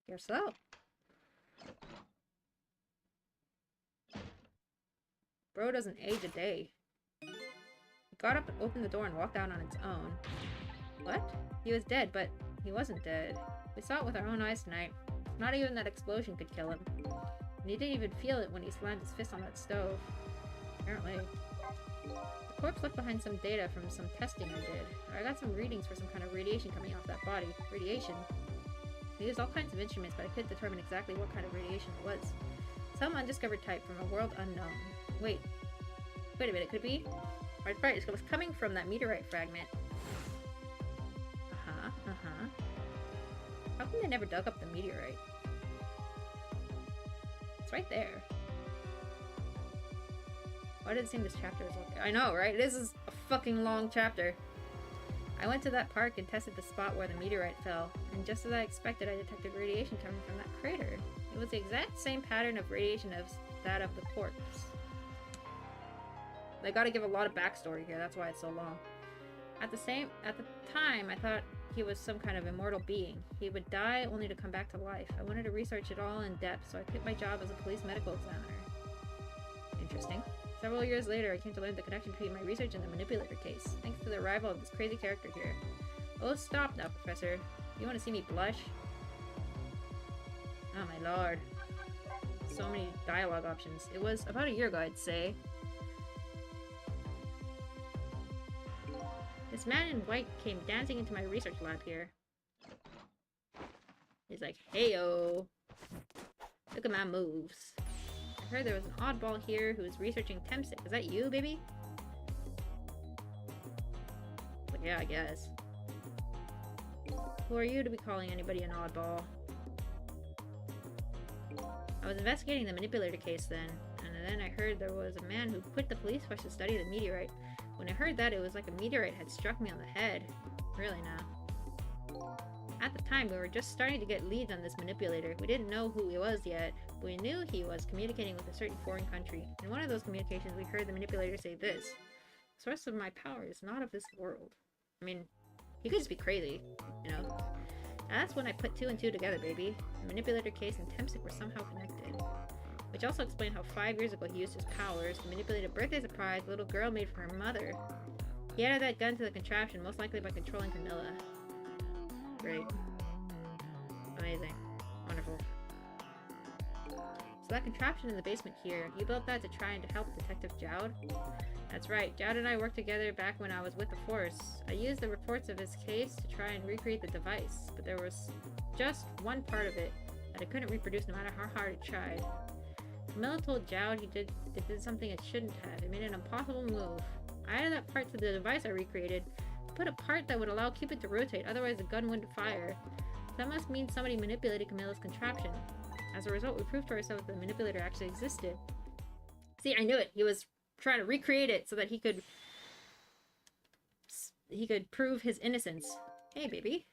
Guess so. Bro doesn't age a day. He got up and opened the door and walked out on its own. What? He was dead, but he wasn't dead. We saw it with our own eyes tonight. Not even that explosion could kill him. And he didn't even feel it when he slammed his fist on that stove. Apparently. The corpse left behind some data from some testing I did. I got some readings for some kind of radiation coming off that body. Radiation? We used all kinds of instruments, but I couldn't determine exactly what kind of radiation it was. Some undiscovered type from a world unknown. Wait a minute, could it be? Right, it was coming from that meteorite fragment. How come they never dug up the meteorite? It's right there. Why did it seem this chapter is okay? I know, right? This is a fucking long chapter. I went to that park and tested the spot where the meteorite fell, and just as I expected, I detected radiation coming from that crater. It was the exact same pattern of radiation as that of the corpse. They gotta give a lot of backstory here, that's why it's so long. At the time, I thought he was some kind of immortal being. He would die only to come back to life. I wanted to research it all in depth, so I quit my job as a police medical examiner. Interesting. Several years later, I came to learn the connection between my research and the manipulator case, thanks to the arrival of this crazy character here. Oh, stop now, Professor. You want to see me blush? Oh my lord. So many dialogue options. It was about a year ago, I'd say. This man in white came dancing into my research lab here. He's like, "Heyo, look at my moves." I heard there was an oddball here who was researching Temsic. Is that you, baby? But yeah, I guess. Who are you to be calling anybody an oddball? I was investigating the manipulator case then, and then I heard there was a man who quit the police force to study the meteorite. When I heard that, it was like a meteorite had struck me on the head. Really now. At the time, we were just starting to get leads on this manipulator. We didn't know who he was yet, but we knew he was communicating with a certain foreign country. In one of those communications, we heard the manipulator say this: "The source of my power is not of this world." I mean, he could just be crazy, you know? And that's when I put two and two together, baby. The manipulator case and Temsic were somehow connected. Which also explained how 5 years ago he used his powers to manipulate a birthday surprise the little girl made for her mother. He added that gun to the contraption, most likely by controlling Camilla. Great. Amazing. Wonderful. So that contraption in the basement here, you built that to try and help Detective Jowd? That's right, Jowd and I worked together back when I was with the Force. I used the reports of his case to try and recreate the device, but there was just one part of it that I couldn't reproduce no matter how hard it tried. Camilla told Jowd it did something it shouldn't have. It made an impossible move. I added that part to the device I recreated. Put a part that would allow Cupid to rotate, otherwise the gun wouldn't fire. That must mean somebody manipulated Camilla's contraption. As a result, we proved to ourselves that the manipulator actually existed. See, I knew it. He was trying to recreate it so that he could prove his innocence. Hey, baby.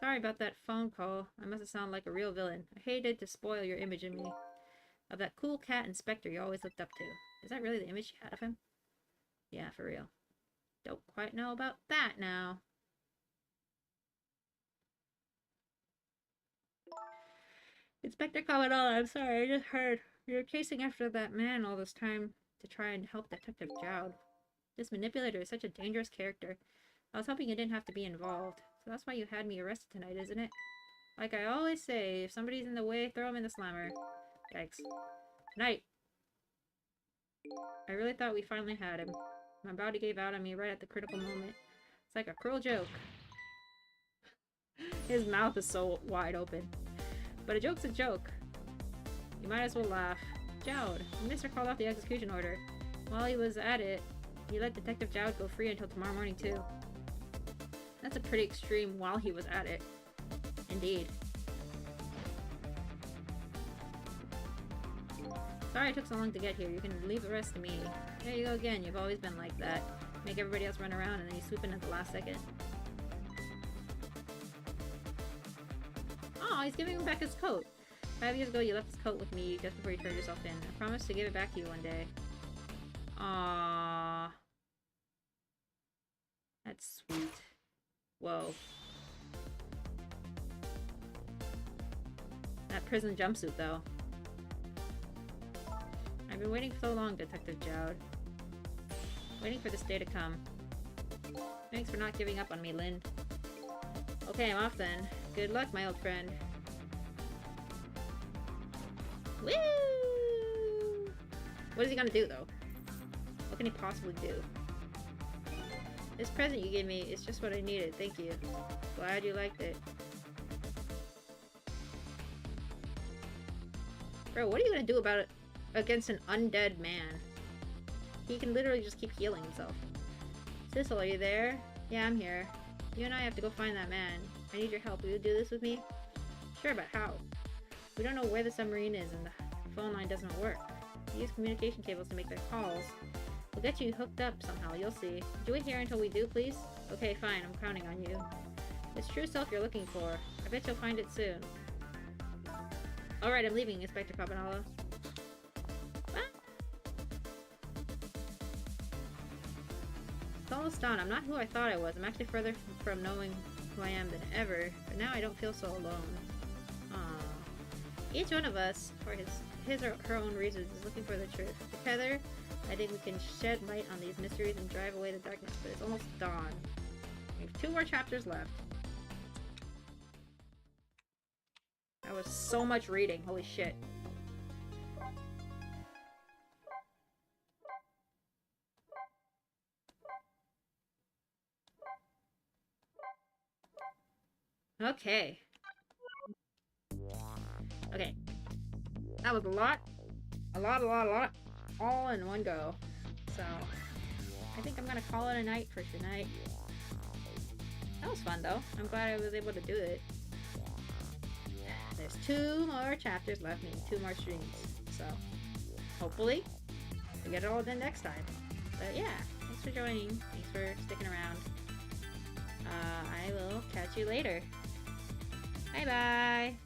Sorry about that phone call. I must have sounded like a real villain. I hated to spoil your image of me. Of that cool cat inspector you always looked up to. Is that really the image you had of him? Yeah, for real. Don't quite know about that now. Inspector Commandant, I'm sorry, I just heard. You're chasing after that man all this time to try and help Detective Jowd. This manipulator is such a dangerous character. I was hoping you didn't have to be involved. So that's why you had me arrested tonight, isn't it? Like I always say, if somebody's in the way, throw him in the slammer. Yikes. Night. I really thought we finally had him. My body gave out on me right at the critical moment. It's like a cruel joke. His mouth is so wide open. But a joke's a joke. You might as well laugh. Jowd, the minister called off the execution order. While he was at it, he let Detective Jowd go free until tomorrow morning too. That's a pretty extreme while he was at it. Indeed. Sorry it took so long to get here. You can leave the rest to me. There you go again. You've always been like that. Make everybody else run around and then you swoop in at the last second. Oh, he's giving him back his coat. 5 years ago, you left his coat with me just before you turned yourself in. I promised to give it back to you one day. Aww. That's sweet. Whoa. That prison jumpsuit, though. I've been waiting so long, Detective Jowd. Waiting for this day to come. Thanks for not giving up on me, Lynn. Okay, I'm off then. Good luck, my old friend. Woo! What is he gonna do, though? What can he possibly do? This present you gave me is just what I needed. Thank you. Glad you liked it. Bro, what are you gonna do about it against an undead man? He can literally just keep healing himself. Sissel, are you there? Yeah, I'm here. You and I have to go find that man. I need your help. Will you do this with me? Sure, but how? We don't know where the submarine is and the phone line doesn't work. We use communication cables to make their calls. We'll get you hooked up somehow, you'll see. Do it here until we do, please? Okay, fine, I'm counting on you. It's true self you're looking for. I bet you'll find it soon. Alright, I'm leaving, Inspector Papanala. It's almost done. I'm not who I thought I was. I'm actually further from knowing who I am than ever, but now I don't feel so alone. Each one of us, for his or her own reasons, is looking for the truth. Together, I think we can shed light on these mysteries and drive away the darkness, but it's almost dawn. We have 2 more chapters left. That was so much reading, holy shit. Okay. Okay. That was a lot. A lot. All in one go. So, I think I'm gonna call it a night for tonight. That was fun though. I'm glad I was able to do it. There's 2 more chapters left, maybe 2 more streams. So, hopefully, we get it all done next time. But yeah, thanks for joining. Thanks for sticking around. I will catch you later. Bye bye!